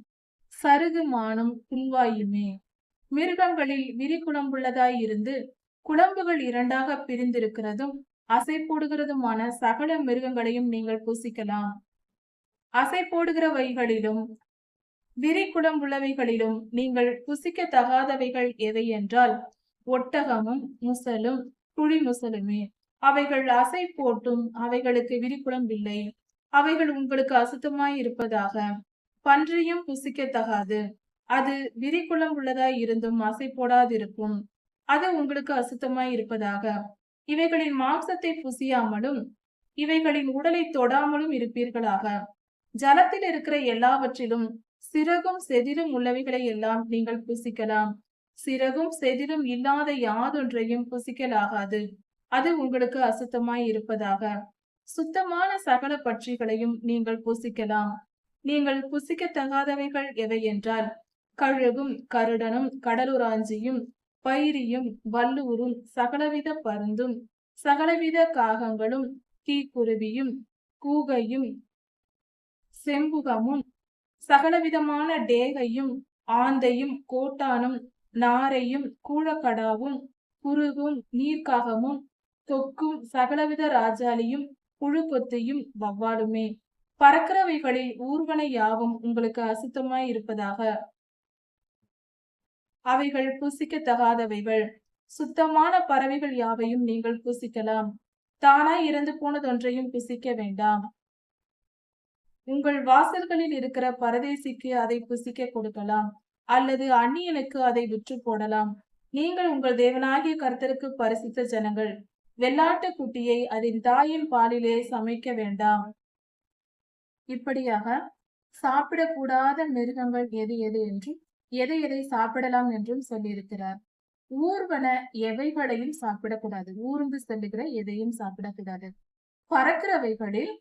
சருகு மானும், புல்வாயுமே. மிருகங்களில் விரிகுளம்புள்ளதாய் இருந்து குளம்புகள் இரண்டாக பிரிந்திருக்கிறதும் அசை போடுகிறதுமான சகல மிருகங்களையும் நீங்கள் புசிக்கலாம். அசை போடுகிறவைகளிலும் விரிகுளம்புள்ளவைகளிலும் நீங்கள் புசிக்கத்தகாதவைகள் எவை என்றால் ஒட்டகமும் முசலும் புலிமுசலுமே. அவைகள் அசை போட்டும் அவைகளுக்கு விரிகுளம்பில்லை. அவைகள் உங்களுக்கு அசுத்தமாய் இருப்பதாக. பன்றியும் புசிக்கத்தகாது. அது விரிகுளம்புள்ளதாய் இருந்தும் அசை போடாதிருக்கும். அது உங்களுக்கு அசுத்தமாய் இருப்பதாக. இவைகளின் மாംசத்தை புசியாமலும் இவைகளின் உடலை தொடாமலும் இருப்பீர்களாக. ஜலத்தில் இருக்கிற எல்லாவற்றிலும் சிறகும் செதிலும் உள்ளவைகளை எல்லாம் நீங்கள் புசிக்கலாம். சிறகும் செதிலும் இல்லாத யாதொன்றையும் புசிக்கலாகாது. அது உங்களுக்கு அசுத்தமாய் இருப்பதாக. சுத்தமான சகல பட்சிகளையும் நீங்கள் புசிக்கலாம். நீங்கள் புசிக்கத்தகாதவைகள் எவை என்றால் கழுகும், கருடனும், கடலுராஞ்சியும், பைரியும், வல்லூரும், சகலவித பருந்தும், சகலவித காகங்களும், தீக்குருவியும், கூகையும், செம்புகமும், சகலவிதமான டேகையும், ஆந்தையும், கோட்டானும், நாரையும், கூழக்கடாவும், குருகும், நீர்க்காகமும், தொக்கும், சகலவித ராஜாளியும், புழுப்பொத்தியும், வவ்வாலுமே. பறக்கிறவைகளில் ஊர்வன யாவும் உங்களுக்கு அசுத்தமாய் இருப்பதாக. அவைகள் புசிக்கத்தகாதவைகள். சுத்தமான பறவைகள் யாவையும் நீங்கள் புசிக்கலாம். தானாய் இறந்து போனதொன்றையும் புசிக்க வேண்டாம். உங்கள் வாசல்களில் இருக்கிற பரதேசிக்கு அதை புசிக்க கொடுக்கலாம், அல்லது அந்நியனுக்கு அதை விற்று போடலாம். நீங்கள் உங்கள் தேவனாகிய கர்த்தருக்கு பரிசுத்த ஜனங்கள். வெள்ளாட்டு குட்டியை அதன் தாயின் பாலிலே சமைக்க வேண்டாம். இப்படியாக சாப்பிடக்கூடாத மிருகங்கள் எது எது என்றும் எதை எதை சாப்பிடலாம் என்றும் சொல்லியிருக்கிறார். ஊர்வன எவைகளையும் சாப்பிடக்கூடாது. ஊர்ந்து செல்லுகிற எதையும் சாப்பிடக்கூடாது. பறக்கிறவைகளில்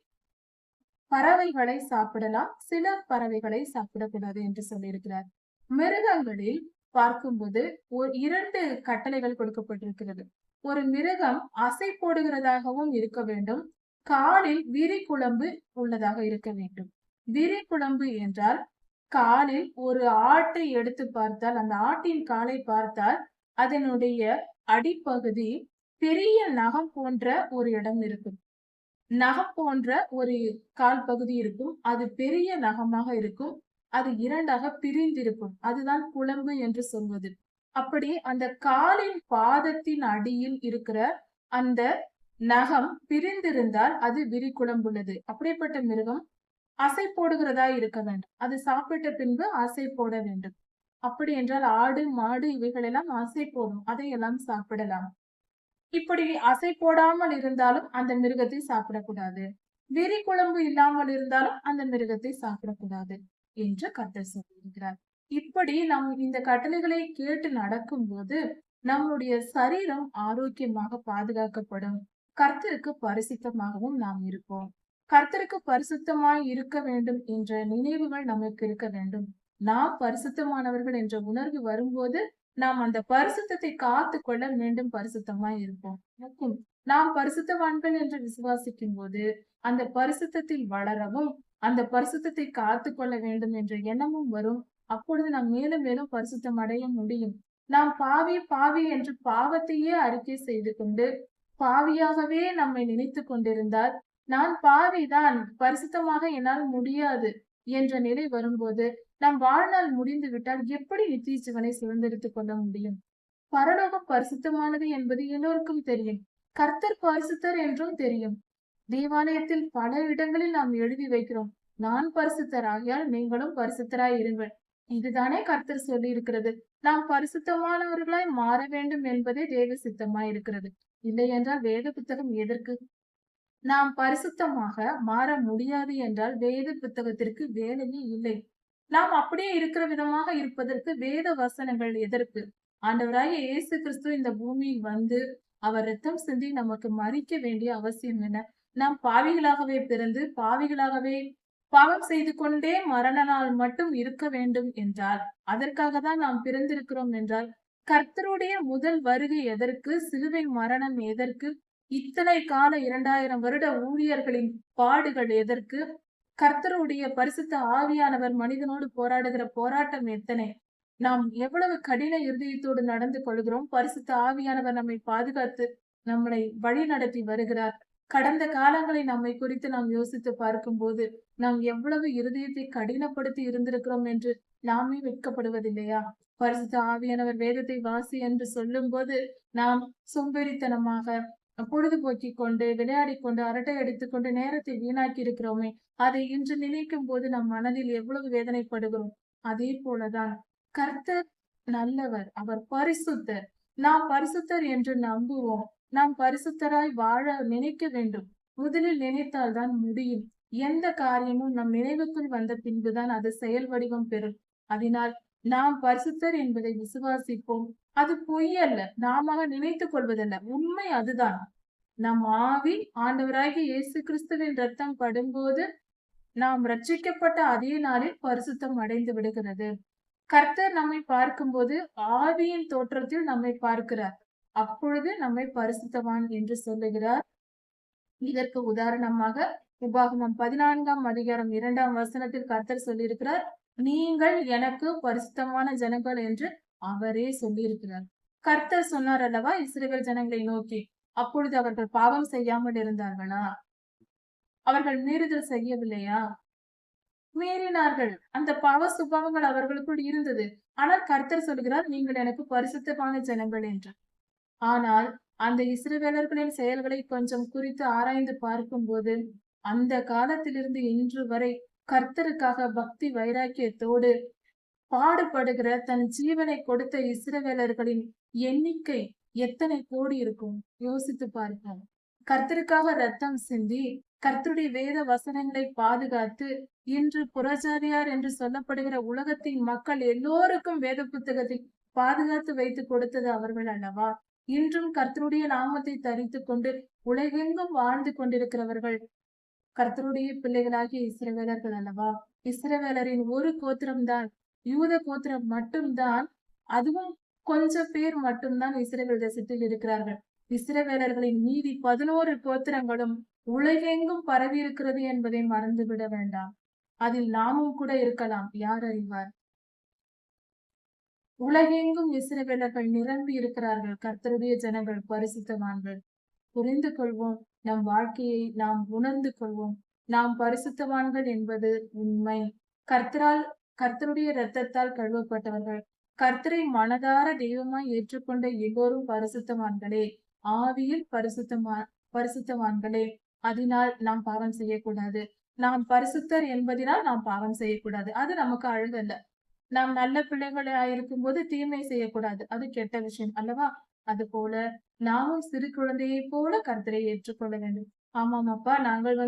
பறவைகளை சாப்பிடலாம், சில பறவைகளை சாப்பிடக்கூடாது என்று சொல்லியிருக்கிறார். மிருகங்களில் பார்க்கும்போது இரண்டு கட்டளைகள் கொடுக்கப்பட்டிருக்கிறது. ஒரு மிருகம் அசை போடுகிறதாகவும் இருக்க வேண்டும், காலில் விரிகுளம்பு உள்ளதாக இருக்க வேண்டும். விரிகுளம்பு என்றால் காலில் ஒரு ஆட்டை எடுத்து பார்த்தால், அந்த ஆட்டின் காலை பார்த்தால் அதனுடைய அடிப்பகுதி பெரிய நகம் போன்ற ஒரு இடம் இருக்கும். நகம் போன்ற ஒரு கால் பகுதி இருக்கும். அது பெரிய நகமாக இருக்கும். அது இரண்டாக பிரிந்திருக்கும். அதுதான் குளம்பு என்று சொல்வது. அப்படி அந்த காலின் பாதத்தின் அடியில் இருக்கிற அந்த நகம் பிரிந்திருந்தால் அது விரிகுளம்புள்ளது. அப்படிப்பட்ட மிருகம் அசை போடுகிறதா இருக்க வேண்டும். அது சாப்பிட்ட பின்பு அசை போட வேண்டும். அப்படி என்றால் ஆடு, மாடு இவைகளெல்லாம் அசை போடும், அதையெல்லாம் சாப்பிடலாம். இப்படி அசை போடாமல் இருந்தாலும் அந்த மிருகத்தை சாப்பிடக்கூடாது. விரிகுளம்பு இல்லாமல் இருந்தாலும் அந்த மிருகத்தை சாப்பிடக்கூடாது என்று கர்த்தர் சொல்லியிருக்கிறார். இப்படி நாம் இந்த கட்டளைகளை கேட்டு நடக்கும் போது நம்முடைய சரீரம் ஆரோக்கியமாக பாதுகாக்கப்படும். கர்த்தருக்கு பரிசுத்தமாகவும் நாம் இருப்போம். கர்த்தருக்கு பரிசுத்தமாய் இருக்க வேண்டும் என்ற நினைவுகள் நமக்கு இருக்க வேண்டும். நாம் பரிசுத்தமானவர்கள் என்ற உணர்வு வரும்போது நாம் அந்த பரிசுத்தத்தை காத்து கொள்ள மீண்டும் பரிசுத்தமாய் இருப்போம். நாம் பரிசுத்தவான்கள் என்று விசுவாசிக்கும் போது அந்த பரிசுத்தத்தில் வளரவும் அந்த பரிசுத்தத்தை காத்து கொள்ள வேண்டும் என்ற எண்ணமும் வரும். அப்பொழுது நாம் மேலும் மேலும் பரிசுத்தம் அடைய முடியும். நாம் பாவி பாவி என்று பாவத்தையே அறிக்கை செய்து கொண்டு பாவியாகவே நம்மை நினைத்து கொண்டிருந்தால், நான் பாவிதான், பரிசுத்தமாக என்னால் முடியாது என்ற நிலை வரும்போது நம் வாழ்நாள் முடிந்து விட்டால் எப்படி நித்திய ஜீவனை சுதந்திரித்துக் கொள்ள முடியும்? பரலோகம் பரிசுத்தமானது என்பது எல்லோருக்கும் தெரியும். கர்த்தர் பரிசுத்தர் என்றும் தெரியும். தேவாலயத்தில் பல இடங்களில் நாம் எழுதி வைக்கிறோம், நான் பரிசுத்தர், ஆகியால் நீங்களும் பரிசுத்தராய் இருங்கள். இதுதானே கர்த்தர் சொல்லி இருக்கிறது. நாம் பரிசுத்தமானவர்களாய் மாற வேண்டும் என்பதே தேவ சித்தமாய் இருக்கிறது. இல்லை என்றால் வேத புத்தகம் எதற்கு? நாம் பரிசுத்தமாக மாற முடியாது என்றால் வேத புத்தகத்திற்கு வேலையே இல்லை. நாம் அப்படியே இருக்கிற விதமாக இருப்பதற்கு வேத வசனங்கள் எதற்கு? ஆண்டவராகிய இயேசு கிறிஸ்து இந்த பூமியில் வந்து அவர் ரத்தம் சிந்தி நமக்கு மறிக்க வேண்டிய அவசியம் என்ன? நாம் பாவிகளாகவே பிறந்து பாவிகளாகவே பாவம் செய்து கொண்டே மரண நாள் மட்டும் இருக்க வேண்டும் என்றால், அதற்காக தான் நாம் பிறந்திருக்கிறோம் என்றால், கர்த்தருடைய முதல் வருகை எதற்கு? சிலுவை மரணம் எதற்கு? இத்தனை கால 2000 வருட ஊழியர்களின் பாடுகள் எதற்கு? கர்த்தருடைய பரிசுத்த ஆவியானவர் மனிதனோடு போராடுகிற போராட்டம் எத்தனை? நாம் எவ்வளவு கடின இருதயத்தோடு நடந்து கொள்கிறோம். பரிசுத்த ஆவியானவர் நம்மை பாதுகாத்து நம்மளை வழி நடத்தி வருகிறார். கடந்த காலங்களை நம்மை குறித்து நாம் யோசித்து பார்க்கும்போது நாம் எவ்வளவு இருதயத்தை கடினப்படுத்தி இருந்திருக்கிறோம் என்று நாமே வெட்கப்படுவதில்லையா? பரிசுத்த ஆவியானவர் வேதத்தை வாசி என்று சொல்லும் போது நாம் சோம்பேறித்தனமாக பொழுதுபோக்கிக் கொண்டு விளையாடிக் கொண்டு அரட்டை அடித்துக் கொண்டு நேரத்தை வீணாக்கி இருக்கிறோமே, அதை இன்று நினைக்கும் போது நம் மனதில் எவ்வளவு வேதனைப்படுகிறோம். அதே போலதான் கர்த்தர் நல்லவர், அவர் பரிசுத்தர். நாம் பரிசுத்தர் என்று நம்புவோம். நாம் பரிசுத்தராய் வாழ நினைக்க வேண்டும். முதலில் நினைத்தால்தான் முடியும். எந்த காரியமும் நம் நினைவுக்குள் வந்த பின்புதான் அது செயல் வடிவம் பெறும். அதனால் நாம் பரிசுத்தர் என்பதை விசுவாசிப்போம். அது பொய் அல்ல, நாம நினைத்துக் கொள்வதல்ல, உண்மை அதுதான். நம் ஆவி ஆண்டவராகிய இயேசு கிறிஸ்துவின் ரத்தம் படும்போது நாம் ரட்சிக்கப்பட்ட அதே நாளில் பரிசுத்தம் அடைந்து விடுகிறது. கர்த்தர் நம்மை பார்க்கும்போது ஆவியின் தோற்றத்தில் நம்மை பார்க்கிறார். அப்பொழுது நம்மை பரிசுத்தவான் என்று சொல்லுகிறார். இதற்கு உதாரணமாக உபாகமம் 14ஆம் அதிகாரம் 2ஆம் வசனத்தில் கர்த்தர் சொல்லியிருக்கிறார், நீங்கள் எனக்கு பரிசுத்தமான ஜனங்கள் என்று அவரே சொல்லியிருக்கிறார். கர்த்தர் சொன்னார் அல்லவா இஸ்ரவேல் ஜனங்களை நோக்கி. அப்பொழுது அவர்கள் பாவம் செய்யாமல் இருந்தார்களா? அவர்கள் மீறுதல் செய்யவில்லையா? மீறினார்கள். அந்த பாவ சுபாவங்கள் அவர்களுக்குள் இருந்தது. ஆனால் கர்த்தர் சொல்கிறார், நீங்கள் எனக்கு பரிசுத்தமான ஜனங்கள் என்று. ஆனால் அந்த இஸ்ரவேலர்களின் செயல்களை கொஞ்சம் குறித்து ஆராய்ந்து பார்க்கும்போது அந்த காலத்திலிருந்து இன்று வரை கர்த்தருக்காக பக்தி வைராக்கியத்தோடு பாடுபடுகிற தன் ஜீவனை கொடுத்த இஸ்ரவேலர்களின் எண்ணிக்கை எத்தனை கோடி இருக்கும்? யோசித்து பார்ப்போம். கர்த்தருக்காக ரத்தம் சிந்தி கர்த்தருடைய வேத வசனங்களை பாதுகாத்து இன்று புறஜாதியார் என்று சொல்லப்படுகிற உலகத்தின் மக்கள் எல்லோருக்கும் வேத புத்தகத்தை பாதுகாத்து வைத்து கொடுத்தது அவர்கள் அல்லவா? இன்றும் கர்த்தருடைய நாமத்தை தரித்துக் கொண்டு உலகெங்கும் வாழ்ந்து கொண்டிருக்கிறவர்கள் கர்த்தருடைய பிள்ளைகளாகிய இஸ்ரவேலர்கள் அல்லவா? இஸ்ரவேலரின் ஒரு கோத்திரம்தான், யூத கோத்திரம் மட்டும்தான், அதுவும் கொஞ்சம் பேர் மட்டும்தான் இஸ்ரவேல் தேசத்தில் இருக்கிறார்கள். இஸ்ரவேலர்களின் மீதி 11 கோத்திரங்களும் உலகெங்கும் பரவி இருக்கிறது என்பதை மறந்துவிட வேண்டாம். அதில் நாமும் கூட இருக்கலாம், யார் அறிவார்? உலகெங்கும் இஸ்ரவேலர்கள் நிரம்பி இருக்கிறார்கள். கர்த்தருடைய ஜனங்கள் பரிசுத்தவான்கள். புரிந்து கொள்வோம், நம் வாழ்க்கையை நாம் உணர்ந்து கொள்வோம். நாம் பரிசுத்தவான்கள் என்பது உண்மை. கர்த்தருடைய இரத்தத்தால் கழுவப்பட்டவர்கள், கர்த்தரை மனதார தெய்வமாய் ஏற்றுக்கொண்ட எல்லோரும் பரிசுத்தவான்களே, ஆவியில் பரிசுத்தவான்களே. அதனால் நாம் பாவம் செய்யக்கூடாது. நாம் பரிசுத்தர் என்பதனால் நாம் பாவம் செய்யக்கூடாது. அது நமக்கு அழகல்ல. நாம் நல்ல பிள்ளைகளாயிருக்கும் போது தீமை செய்யக்கூடாது, அது கெட்ட விஷயம் அல்லவா? அது போல நாமும் சிறு குழந்தையை போல கர்த்தரை ஏற்றுக்கொள்ள வேண்டும். ஆமாம் அப்பா, நாங்கள்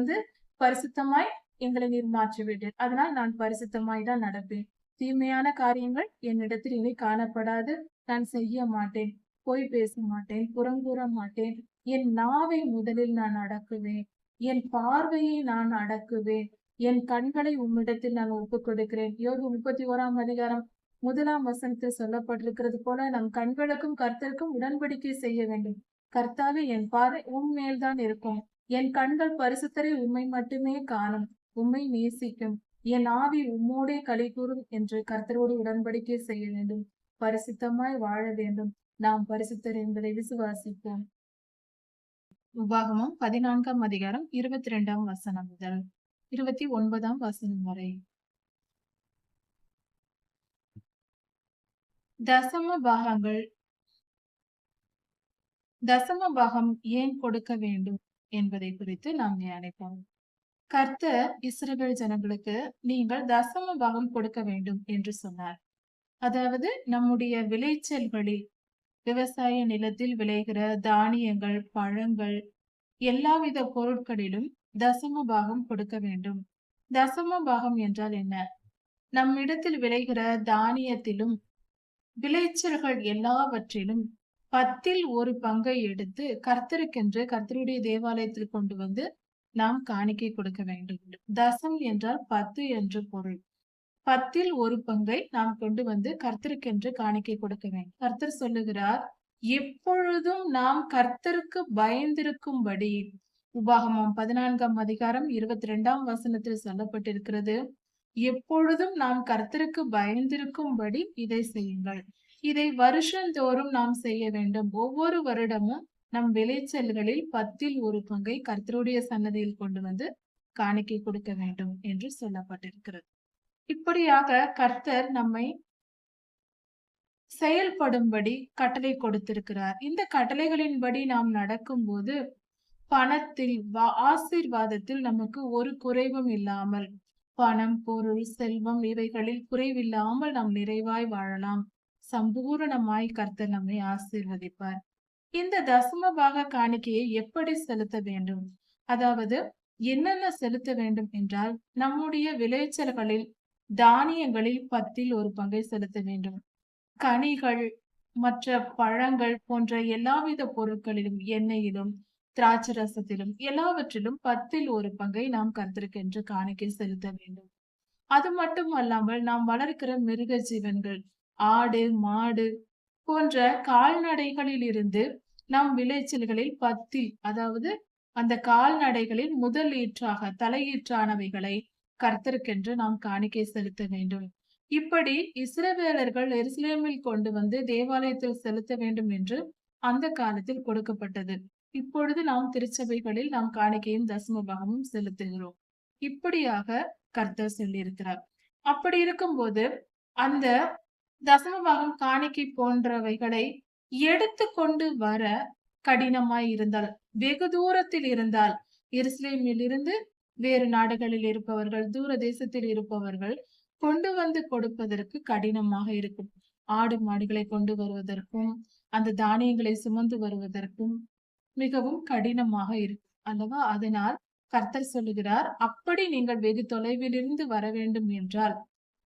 பரிசுத்தமாய் எங்களை நீர் மாற்றி விட்டீர், அதனால் நான் பரிசுத்தமாய் தான் நடப்பேன். தீமையான காரியங்கள் என்னிடத்தில் இனி காணப்படாது. நான் செய்ய மாட்டேன், பொய் பேச மாட்டேன், புறங்கூற மாட்டேன். என் நாவை முதலில் நான் அடக்குவேன், என் பார்வையை நான் அடக்குவேன், என் கண்களை உம்மிடத்தில் நான் ஒப்புக் கொடுக்கிறேன். யோபு 31ஆம் அதிகாரம் 1ஆம் வசனத்தில் சொல்லப்பட்டிருக்கிறது போல நம் கண்களுக்கும் கர்த்தருக்கும் உடன்படிக்கை செய்ய வேண்டும். கர்த்தாவே, என் பார்வை உம் மேல்தான் இருக்கும். என் கண்கள் பரிசுத்தரை உம்மை மட்டுமே காணும், உம்மை நேசிக்கும். என் ஆவி உம்மோடே களி கூறும் என்று கர்த்தரோடு உடன்படிக்கை செய்ய வேண்டும். பரிசுத்தமாய் வாழ வேண்டும். நாம் பரிசுத்தர் என்பதை விசுவாசிப்போம். உபாகமம் 14ஆம் அதிகாரம் 22ஆம் வசனம் முதல் 29ஆம் வசனம் வரை. தசம பாகம் ஏன் கொடுக்க வேண்டும் என்பதை குறித்து நாம் தியானிப்போம். கர்த்தர் இஸ்ரவேல் ஜனங்களுக்கு நீங்கள் தசம பாகம் கொடுக்க வேண்டும் என்று சொன்னார். அதாவது நம்முடைய விளைச்சல்களில், விவசாய நிலத்தில் விளைகிற தானியங்கள், பழங்கள், எல்லாவித பொருட்களிலும் தசம பாகம் கொடுக்க வேண்டும். தசம பாகம் என்றால் என்ன? நம்மிடத்தில் விளைகிற தானியத்திலும் விளைச்சல்கள் எல்லாவற்றிலும் 10ல் 1 பங்கை எடுத்து கர்த்தருக்கென்று கர்த்தருடைய தேவாலயத்தில் கொண்டு வந்து நாம் காணிக்கை கொடுக்க வேண்டும். தசம் என்றால் 10 என்று பொருள். 10ல் ஒரு பங்கை நாம் கொண்டு வந்து கர்த்தருக்கென்று காணிக்கை கொடுக்க வேண்டும். கர்த்தர் சொல்லுகிறார், எப்பொழுதும் நாம் கர்த்தருக்கு பயந்திருக்கும்படி. உபாகமம் 14ஆம் அதிகாரம் 22ஆம் வசனத்தில் சொல்லப்பட்டிருக்கிறது. எப்பொழுதும் நாம் கர்த்தருக்கு பயந்திருக்கும்படி இதை செய்யுங்கள். இதை வருஷந்தோறும் நாம் செய்ய வேண்டும். ஒவ்வொரு வருடமும் நம் விளைச்சல்களில் 10ல் ஒரு பங்கை கர்த்தருடைய சன்னதியில் கொண்டு வந்து காணிக்கை கொடுக்க வேண்டும் என்று சொல்லப்பட்டிருக்கிறது. இப்படியாக கர்த்தர் நம்மை செயல்படும்படி கட்டளை கொடுத்திருக்கிறார். இந்த கட்டளைகளின்படி நாம் நடக்கும்போது பணத்தில் ஆசீர்வாதத்தில் நமக்கு ஒரு குறைவும் இல்லாமல், பணம், பொருள், செல்வம் இவைகளில் குறைவில்லாமல் நாம் நிறைவாய் வாழலாம். சம்பூரணமாய் கர்த்தர் நம்மை ஆசீர்வதிப்பார். இந்த தசம பாக காணிக்கையை எப்படி செலுத்த வேண்டும்? அதாவது என்னென்ன செலுத்த வேண்டும் என்றால், நம்முடைய விளைச்சல்களில் தானியங்களில் 10ல் ஒரு பங்கை செலுத்த வேண்டும். கனிகள், மற்ற பழங்கள் போன்ற எல்லாவித பொருட்களிலும், எண்ணெயிலும், திராட்சை ரசத்திலும் எல்லாவற்றிலும் 10ல் ஒரு பங்கை நாம் கர்த்தருக்கென்று காணிக்கை செலுத்த வேண்டும். அது மட்டும் அல்லாமல் நாம் வளர்க்கிற மிருக ஜீவன்கள், ஆடு, மாடு போன்ற கால்நடைகளில் இருந்து நம் விளைச்சல்களில் 10ல், அதாவது அந்த கால்நடைகளில் முதல் ஈற்றாக தலையீற்றானவைகளை கர்த்தருக்கென்று நாம் காணிக்கை செலுத்த வேண்டும். இப்படி இஸ்ரவேலர்கள் எருசலேமில் கொண்டு வந்து தேவாலயத்தில் செலுத்த வேண்டும் என்று அந்த காலத்தில் கொடுக்கப்பட்டது. இப்பொழுது நாம் திருச்சபைகளில் நாம் காணிக்கையும் தசம பாகமும் செலுத்துகிறோம். இப்படியாக கர்த்தர் சொல்லியிருக்கிறார். அப்படி இருக்கும்போது அந்த தசம பாகம், காணிக்கை போன்றவைகளை எடுத்து கொண்டு வர கடினமாய் இருந்தால், வெகு தூரத்தில் இருந்தால், எருசலேமில் இருந்து வேறு நாடுகளில் இருப்பவர்கள், தூர தேசத்தில் இருப்பவர்கள் கொண்டு வந்து கொடுப்பதற்கு கடினமாக இருக்கும். ஆடு மாடுகளை கொண்டு வருவதற்கும் அந்த தானியங்களை சுமந்து வருவதற்கும் மிகவும் கடினமாக இருக்கும் அல்லவா? அதனால் கர்த்தர் சொல்லுகிறார், அப்படி நீங்கள் வெகு தொலைவிலிருந்து வர வேண்டும் என்றால்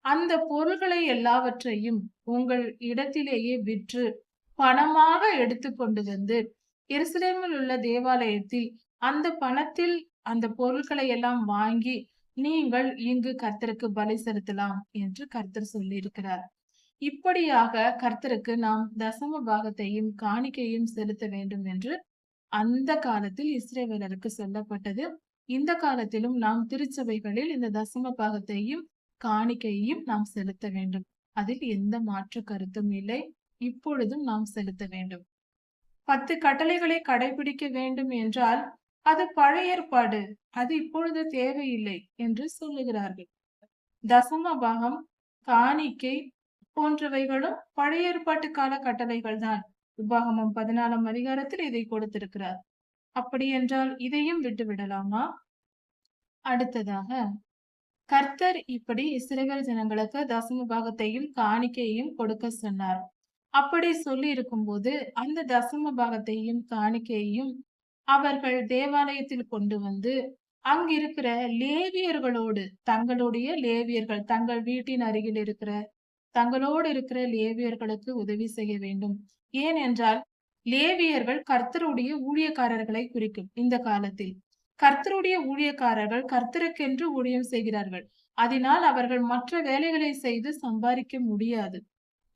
அந்த பொருள்களை எல்லாவற்றையும் உங்கள் இடத்திலேயே விற்று பணமாக எடுத்து கொண்டு வந்து எருசலேமில் உள்ள தேவாலயத்தில் அந்த பணத்தில் அந்த பொருட்களை எல்லாம் வாங்கி நீங்கள் இங்கு கர்த்தருக்கு பலி செலுத்தலாம் என்று கர்த்தர் சொல்லியிருக்கிறார். இப்படியாக கர்த்தருக்கு நாம் தசம பாகத்தையும் காணிக்கையும் செலுத்த வேண்டும் என்று அந்த காலத்தில் இஸ்ரவேலருக்கு சொல்லப்பட்டது. இந்த காலத்திலும் நாம் திருச்சபைகளில் இந்த தசம பாகத்தையும் காணிக்கையையும் நாம் செலுத்த வேண்டும். அதில் எந்த மாற்று கருத்தும் இல்லை. இப்பொழுதும் நாம் செலுத்த வேண்டும். 10 கட்டளைகளை கடைபிடிக்க வேண்டும் என்றால் அது பழைய ஏற்பாடு, அது இப்பொழுது தேவையில்லை என்று சொல்லுகிறார்கள். தசம பாகம், காணிக்கை போன்றவைகளும் பழைய ஏற்பாட்டு கால கட்டளைகள் தான். உபாகமம் 14ஆம் அதிகாரத்தில் இதை கொடுத்திருக்கிறார். அப்படி என்றால் இதையும் விட்டு விடலாமா? அடுத்ததாக கர்த்தர் இப்படி இஸ்ரவேல் ஜனங்களுக்கு தசம பாகத்தையும் காணிக்கையையும் கொடுக்க சொன்னார். அப்படி சொல்லி இருக்கும்போது அந்த தசம பாகத்தையும் காணிக்கையையும் அவர்கள் தேவாலயத்தில் கொண்டு வந்து அங்கிருக்கிற லேவியர்களோடு, தங்களுடைய லேவியர்கள், தங்கள் வீட்டின் அருகில் இருக்கிற தங்களோடு இருக்கிற லேவியர்களுக்கு உதவி செய்ய வேண்டும். ஏனென்றால் லேவியர்கள் கர்த்தருடைய ஊழியக்காரர்களை குறிக்கும். இந்த காலத்தில் கர்த்தருடைய ஊழியக்காரர்கள் கர்த்தருக்கென்று ஊழியம் செய்கிறார்கள். அதனால் அவர்கள் மற்ற வேலைகளை செய்து சம்பாதிக்க முடியாது.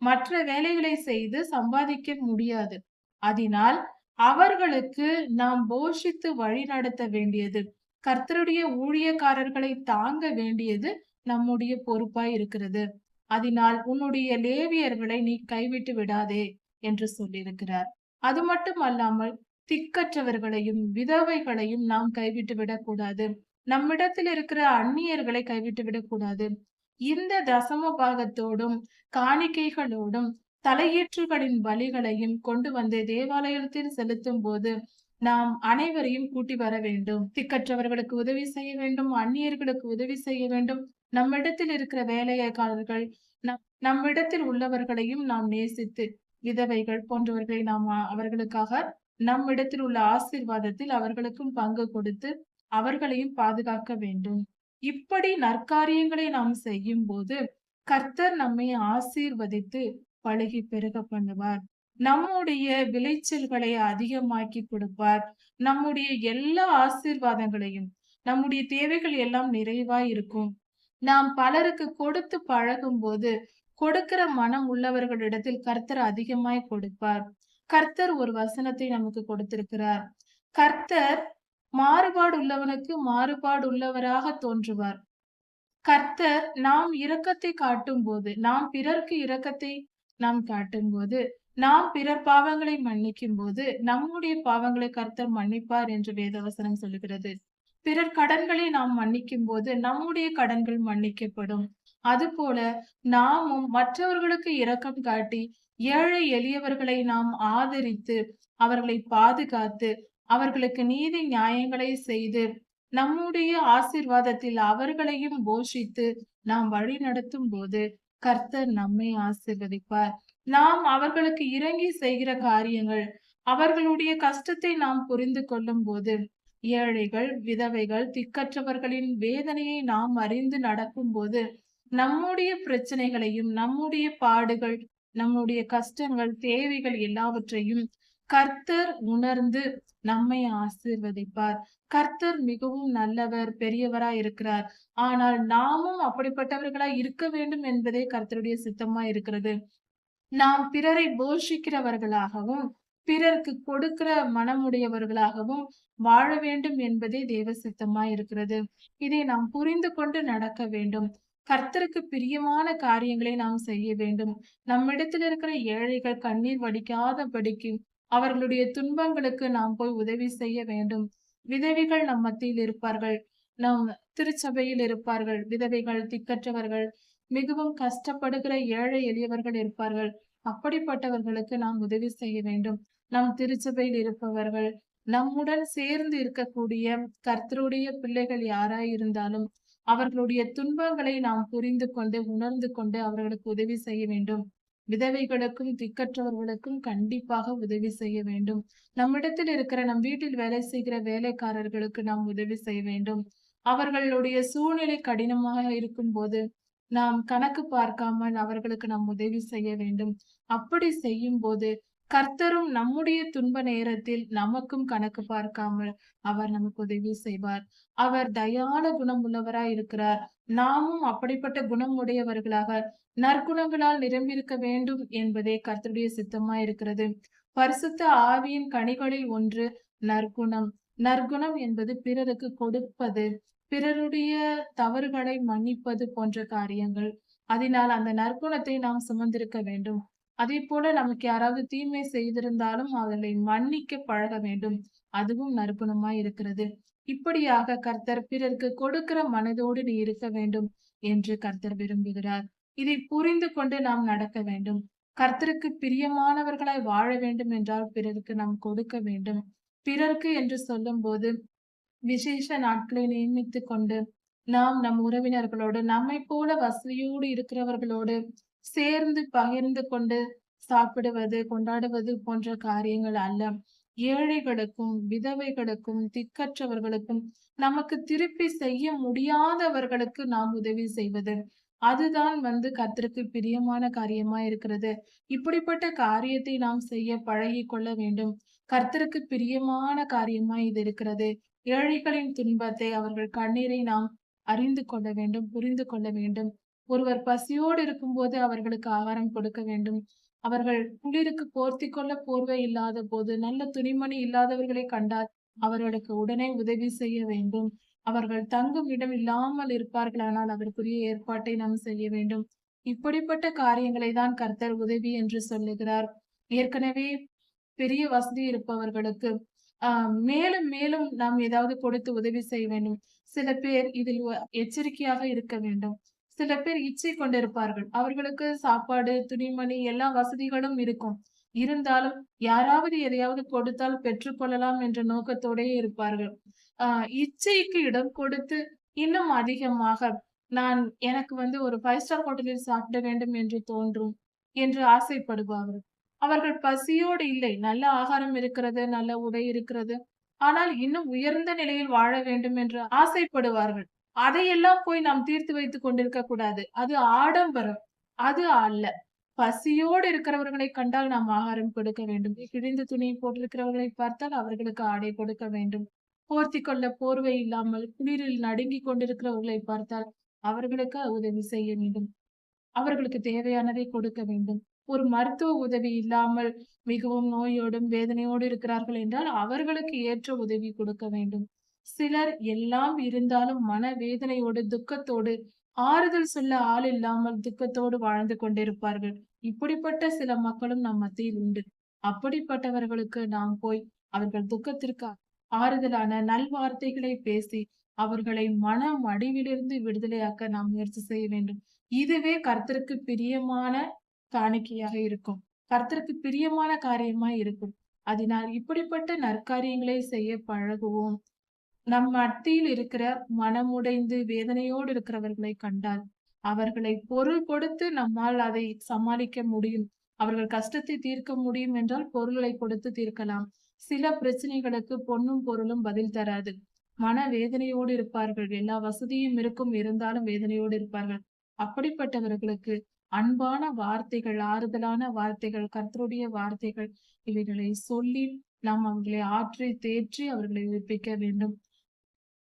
மற்ற வேலைகளை செய்து சம்பாதிக்க முடியாது. அதனால் அவர்களுக்கு நாம் போஷித்து வழி நடத்த வேண்டியது, கர்த்தருடைய ஊழியக்காரர்களை தாங்க வேண்டியது நம்முடைய பொறுப்பாய் இருக்கிறது. அதனால் உன்னுடைய லேவியர்களை நீ கைவிட்டு விடாதே என்று சொல்லியிருக்கிறார். அது மட்டும் அல்லாமல் திக்கற்றவர்களையும் விதவைகளையும் நாம் கைவிட்டு விடக்கூடாது. நம்மிடத்தில் இருக்கிற அந்நியர்களை கைவிட்டு விடக்கூடாது. இந்த தசம பாகத்தோடும் காணிக்கைகளோடும் தலையீற்றுகளின் பலிகளையும் கொண்டு வந்து தேவாலயத்தில் செலுத்தும் போது நாம் அனைவரையும் கூட்டி வர வேண்டும். திக்கற்றவர்களுக்கு உதவி செய்ய வேண்டும், அந்நியர்களுக்கு உதவி செய்ய வேண்டும். நம்மிடத்தில் இருக்கிற வேலைக்காரர்கள், நம்மிடத்தில் உள்ளவர்களையும் நாம் நேசித்து, விதவைகள் போன்றவர்களை நாம் அவர்களுக்காக நம்மிடத்தில் உள்ள ஆசீர்வாதத்தில் அவர்களுக்கும் பங்கு கொடுத்து அவர்களையும் பாதுகாக்க வேண்டும். இப்படி நற்காரியங்களை நாம் செய்யும் போது கர்த்தர் நம்மை ஆசீர்வதித்து பழுகி பெருக பண்ணுவார். நம்முடைய விளைச்சல்களை அதிகமாக்கி கொடுப்பார். நம்முடைய எல்லா ஆசீர்வாதங்களையும் நம்முடைய தேவைகள் எல்லாம் நிறைவாய் இருக்கும். நாம் பலருக்கு கொடுத்து பழகும்போது, கொடுக்கிற மனம் உள்ளவர்களிடத்தில் கர்த்தர் அதிகமாய் கொடுப்பார். கர்த்தர் ஒரு வசனத்தை நமக்கு கொடுத்திருக்கிறார். கர்த்தர் மாறுபாடு உள்ளவனுக்கு மாறுபாடு உள்ளவராக தோன்றுவார். கர்த்தர் நாம் இரக்கத்தை காட்டும்போது, நாம் பிறர்க்கு இரக்கத்தை நாம் காட்டும்போது, நாம் பிறர் பாவங்களை மன்னிக்கும்போது, நம்முடைய பாவங்களை கர்த்தர் மன்னிப்பார் என்று வேதவசனம் சொல்லுகிறது. பிறர் கடன்களை நாம் மன்னிக்கும்போது, நம்முடைய கடன்கள் மன்னிக்கப்படும். அதுபோல நாமும் மற்றவர்களுக்கு இரக்கம் காட்டி, ஏழை எளியவர்களை நாம் ஆதரித்து, அவர்களை பாதுகாத்து, அவர்களுக்கு நீதி நியாயங்களை செய்து, நம்முடைய ஆசீர்வாதத்தில் அவர்களையும் போஷித்து நாம் வழி நடத்தும்போது, கர்த்தர் நம்மை ஆசீர்வதிப்பார். நாம் அவர்களுக்கு இரங்கி செய்கிற காரியங்கள், அவர்களுடைய கஷ்டத்தை நாம் புரிந்து கொள்ளும்போது, ஏழைகள், விதவைகள், திக்கற்றவர்களின் வேதனையை நாம் அறிந்து நடக்கும்போது, நம்முடைய பிரச்சனைகளையும், நம்முடைய பாடுகள், நம்முடைய கஷ்டங்கள், தேவைகள் எல்லாவற்றையும் கர்த்தர் உணர்ந்து நம்மை ஆசீர்வதிப்பார். கர்த்தர் மிகவும் நல்லவர், பெரியவராய் இருக்கிறார். ஆனால் நாமும் அப்படிப்பட்டவர்களாய் இருக்க வேண்டும் என்பதே கர்த்தருடைய சித்தமாய் இருக்கிறது. நாம் பிறரை போஷிக்கிறவர்களாகவும், பிறருக்கு கொடுக்கிற மனமுடையவர்களாகவும் வாழ வேண்டும் என்பதே தேவ சித்தமாய் இருக்கிறது. இதை நாம் புரிந்து கொண்டு நடக்க வேண்டும். கர்த்தருக்கு பிரியமான காரியங்களை நாம் செய்ய வேண்டும். நம்மிடத்தில் இருக்கிற ஏழைகள் கண்ணீர் வடிக்காதபடிக்கு அவர்களுடைய துன்பங்களுக்கு நாம் போய் உதவி செய்ய வேண்டும். விதவைகள் நம் மத்தியில் இருப்பார்கள். நம் திருச்சபையில் இருப்பார்கள். விதவைகள், திக்கற்றவர்கள், மிகவும் கஷ்டப்படுகிற ஏழை எளியவர்கள் இருப்பார்கள். அப்படிப்பட்டவர்களுக்கு நாம் உதவி செய்ய வேண்டும். நம் திருச்சபையில் இருப்பவர்கள், நம்முடன் சேர்ந்து இருக்கக்கூடிய கர்த்தருடைய பிள்ளைகள் யாராய் இருந்தாலும், அவர்களுடைய துன்பங்களை நாம் புரிந்து கொண்டு, உணர்ந்து கொண்டு அவர்களுக்கு உதவி செய்ய வேண்டும். விதவைகளுக்கும், திக்கற்றவர்களுக்கும் கண்டிப்பாக உதவி செய்ய வேண்டும். நம்மிடத்தில் இருக்கிற நம் வீட்டில் வேலை செய்கிற வேலைக்காரர்களுக்கு நாம் உதவி செய்ய வேண்டும். அவர்களுடைய சூழ்நிலை கடினமாக இருக்கும்போது, நாம் கணக்கு பார்க்காமல் அவர்களுக்கு நாம் உதவி செய்ய வேண்டும். அப்படி செய்யும்போது, கர்த்தரும் நம்முடைய துன்ப நேரத்தில் நமக்கும் கணக்கு பார்க்காமல் அவர் நமக்கு உதவி செய்வார். அவர் தயாள குணம் உள்ளவராய் இருக்கிறார். நாமும் அப்படிப்பட்ட குணம் உடையவர்களாக நற்குணங்களால் நிரம்பியிருக்க வேண்டும் என்பதே கர்த்தருடைய சித்தமாய் இருக்கிறது. பரிசுத்த ஆவியின் கனிகளில் ஒன்று நற்குணம். நற்குணம் என்பது பிறருக்கு கொடுப்பது, பிறருடைய தவறுகளை மன்னிப்பது போன்ற காரியங்கள். அதனால் அந்த நற்குணத்தை நாம் சுமந்திருக்க வேண்டும். அதே போல நமக்கு யாராவது தீமை செய்திருந்தாலும் அவர்களை மன்னிக்க பழக வேண்டும். அதுவும் நற்குணமாய் இருக்கிறது. இப்படியாக கர்த்தர் பிறருக்கு கொடுக்கிற மனதோடு நீ இருக்க வேண்டும் என்று கர்த்தர் விரும்புகிறார். இதை புரிந்து கொண்டு நாம் நடக்க வேண்டும். கர்த்தருக்கு பிரியமானவர்களாய் வாழ வேண்டும் என்றால் பிறருக்கு நாம் கொடுக்க வேண்டும். பிறருக்கு என்று சொல்லும்போது விசேஷ நாட்களை நியமித்துக் கொண்டு நாம் நம் உறவினர்களோடு நம்மை போல வசதியோடு இருக்கிறவர்களோடு சேர்ந்து பகிர்ந்து கொண்டு சாப்பிடுவது, கொண்டாடுவது போன்ற காரியங்கள் அல்ல. ஏழைகளுக்கும், விதவைகளுக்கும், திக்கற்றவர்களுக்கும், நமக்கு திருப்பி செய்ய முடியாதவர்களுக்கு நாம் உதவி செய்வது. அதுதான் கர்த்தருக்கு பிரியமான காரியமா இருக்கிறது. இப்படிப்பட்ட காரியத்தை நாம் செய்ய பழகிக் கொள்ள வேண்டும். கர்த்தருக்கு பிரியமான காரியமா இது இருக்கிறது. ஏழைகளின் துன்பத்தை, அவர்கள் கண்ணீரை நாம் அறிந்து கொள்ள வேண்டும், புரிந்து கொள்ள வேண்டும். ஒருவர் பசியோடு இருக்கும்போது அவர்களுக்கு ஆகாரம் கொடுக்க வேண்டும். அவர்கள் குளிருக்கு போர்த்திக் கொள்ள போர்வை இல்லாத போது, நல்ல துணிமணி இல்லாதவர்களை கண்டால் அவர்களுக்கு உடனே உதவி செய்ய வேண்டும். அவர்கள் தங்கும் இடம் இல்லாமல் இருப்பார்களானால் அதற்குரிய ஏற்பாட்டை நாம் செய்ய வேண்டும். இப்படிப்பட்ட காரியங்களை தான் கர்த்தர் உதவி என்று சொல்லுகிறார். ஏற்கனவே பெரிய வசதி இருப்பவர்களுக்கு மேலும் மேலும் நாம் ஏதாவது கொடுத்து உதவி செய்ய வேண்டும். சில பேர் இதில் எச்சரிக்கையாக இருக்க வேண்டும். சில பேர் இச்சை கொண்டிருப்பார்கள். அவர்களுக்கு சாப்பாடு, துணிமணி எல்லா வசதிகளும் இருக்கும். இருந்தாலும் யாராவது எதையாவது கொடுத்தால் பெற்றுக்கொள்ளலாம் என்ற நோக்கத்தோடயே இருப்பார்கள். இச்சைக்கு இடம் கொடுத்து இன்னும் அதிகமாக எனக்கு ஒரு 5 ஸ்டார் ஹோட்டலில் சாப்பிட வேண்டும் என்று தோன்றும் என்று ஆசைப்படுவார்கள். அவர்கள் பசியோடு இல்லை. நல்ல ஆகாரம் இருக்கிறது, நல்ல உடை இருக்கிறது. ஆனால் இன்னும் உயர்ந்த நிலையில் வாழ வேண்டும் என்று ஆசைப்படுவார்கள். அதையெல்லாம் போய் நாம் தீர்த்து வைத்துக் கொண்டிருக்க கூடாது. அது ஆடம்பரம். அது அல்ல. பசியோடு இருக்கிறவர்களை கண்டால் நாம் ஆகாரம் கொடுக்க வேண்டும். கிழிந்த துணியை போட்டிருக்கிறவர்களை பார்த்தால் அவர்களுக்கு ஆடை கொடுக்க வேண்டும். போர்த்தி கொள்ள போர்வை இல்லாமல் குளிரில் நடுங்கிக் கொண்டிருக்கிறவர்களை பார்த்தால் அவர்களுக்கு உதவி செய்ய வேண்டும். அவர்களுக்கு தேவையானதை கொடுக்க வேண்டும். ஒரு மருத்துவ உதவி இல்லாமல் மிகவும் நோயோடும் வேதனையோடு இருக்கிறார்கள் என்றால் அவர்களுக்கு ஏற்ற உதவி கொடுக்க வேண்டும். சிலர் எல்லாம் இருந்தாலும் மனவேதனையோடு துக்கத்தோடு ஆறுதல் சொல்ல ஆள் இல்லாமல் துக்கத்தோடு வாழ்ந்து கொண்டிருப்பார்கள். இப்படிப்பட்ட சில மக்களும் நம் மத்தியில் உண்டு. அப்படிப்பட்டவர்களுக்கு நாம் போய் அவர்கள் துக்கத்திற்கு ஆறுதலான நல்வார்த்தைகளை பேசி அவர்களை மன மடிவிலிருந்து விடுதலையாக்க நாம் முயற்சி செய்ய வேண்டும். இதுவே கர்த்தருக்கு பிரியமான காணிக்கையாக இருக்கும். கர்த்தருக்கு பிரியமான காரியமாய் இருக்கும். அதனால் இப்படிப்பட்ட நற்காரியங்களை செய்ய பழகுவோம். நம் மத்தியில் இருக்கிற மனமுடைந்து வேதனையோடு இருக்கிறவர்களை கண்டால் அவர்களை பொருள் கொடுத்து நம்மால் அதை சமாளிக்க முடியும். அவர்கள் கஷ்டத்தை தீர்க்க முடியும் என்றால் பொருள்களை கொடுத்து தீர்க்கலாம். சில பிரச்சனைகளுக்கு பொன்னும் பொருளும் பதில் தராது. மன வேதனையோடு இருப்பார்கள். எல்லா வசதியும் இருக்கும், இருந்தாலும் வேதனையோடு இருப்பார்கள். அப்படிப்பட்டவர்களுக்கு அன்பான வார்த்தைகள், ஆறுதலான வார்த்தைகள், கர்த்தருடைய வார்த்தைகள் இவைகளை சொல்லி நாம் அவர்களை ஆற்றி தேற்றி அவர்களை உயிர்ப்பிக்க வேண்டும்.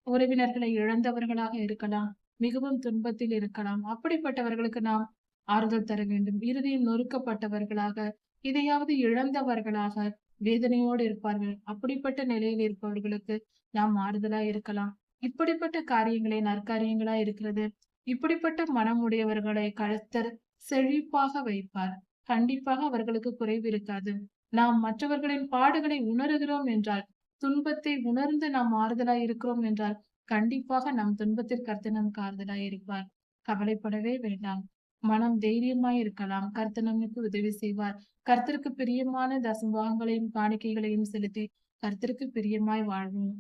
உறவினர்களை இழந்தவர்களாக இருக்கலாம், மிகவும் துன்பத்தில் இருக்கலாம். அப்படிப்பட்டவர்களுக்கு நாம் ஆறுதல் தர வேண்டும். இறுதியில் நொறுக்கப்பட்டவர்களாக, இதையாவது இழந்தவர்களாக வேதனையோடு இருப்பார்கள். அப்படிப்பட்ட நிலையில் இருப்பவர்களுக்கு நாம் ஆறுதலா இருக்கலாம். இப்படிப்பட்ட காரியங்களே நற்காரியங்களா இருக்கிறது. இப்படிப்பட்ட மனமுடையவர்களை கர்த்தர் செழிப்பாக வைப்பார். கண்டிப்பாக அவர்களுக்கு குறைவு இருக்காது. நாம் மற்றவர்களின் பாடுகளை உணர்கிறோம் என்றால், துன்பத்தை உணர்ந்து நாம் ஆறுதலாய் இருக்கிறோம் என்றால் கண்டிப்பாக நம் துன்பத்தில் கர்த்தர் நமக்கு ஆறுதலாய் இருப்பார். கவலைப்படவே வேண்டாம். மனம் தைரியமாய் இருக்கலாம். கர்த்தர் நமக்கு உதவி செய்வார். கர்த்தருக்கு பிரியமான தசமபாகங்களையும் காணிக்கைகளையும் செலுத்தி கர்த்தருக்கு பிரியமாய் வாழ்வோம்.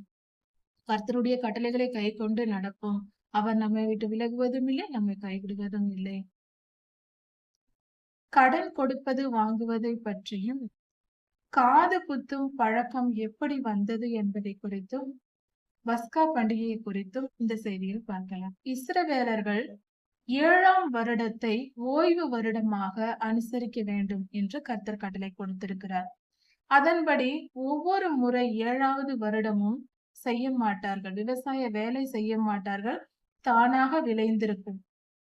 கர்த்தருடைய கட்டளைகளை கை கொண்டு நடப்போம். அவர் நம்மை விட்டு விலகுவதும் இல்லை, நம்மை கைவிடுவதும் இல்லை. கடன் கொடுப்பது வாங்குவதை பற்றியும் காது குத்தும் பழக்கம் எப்படி வந்தது என்பதை குறித்தும் பஸ்கா பண்டிகையை குறித்தும் இந்த செய்தியில் பார்க்கலாம். இஸ்ரவேலர்கள் 7ஆம் வருடத்தை ஓய்வு வருடமாக அனுசரிக்க வேண்டும் என்று கர்த்தர் கட்டளை கொடுத்திருக்கிறார். அதன்படி ஒவ்வொரு முறை 7வது வருடமும் செய்ய மாட்டார்கள். விவசாய வேலை செய்ய மாட்டார்கள். தானாக விளைந்திருக்கும்,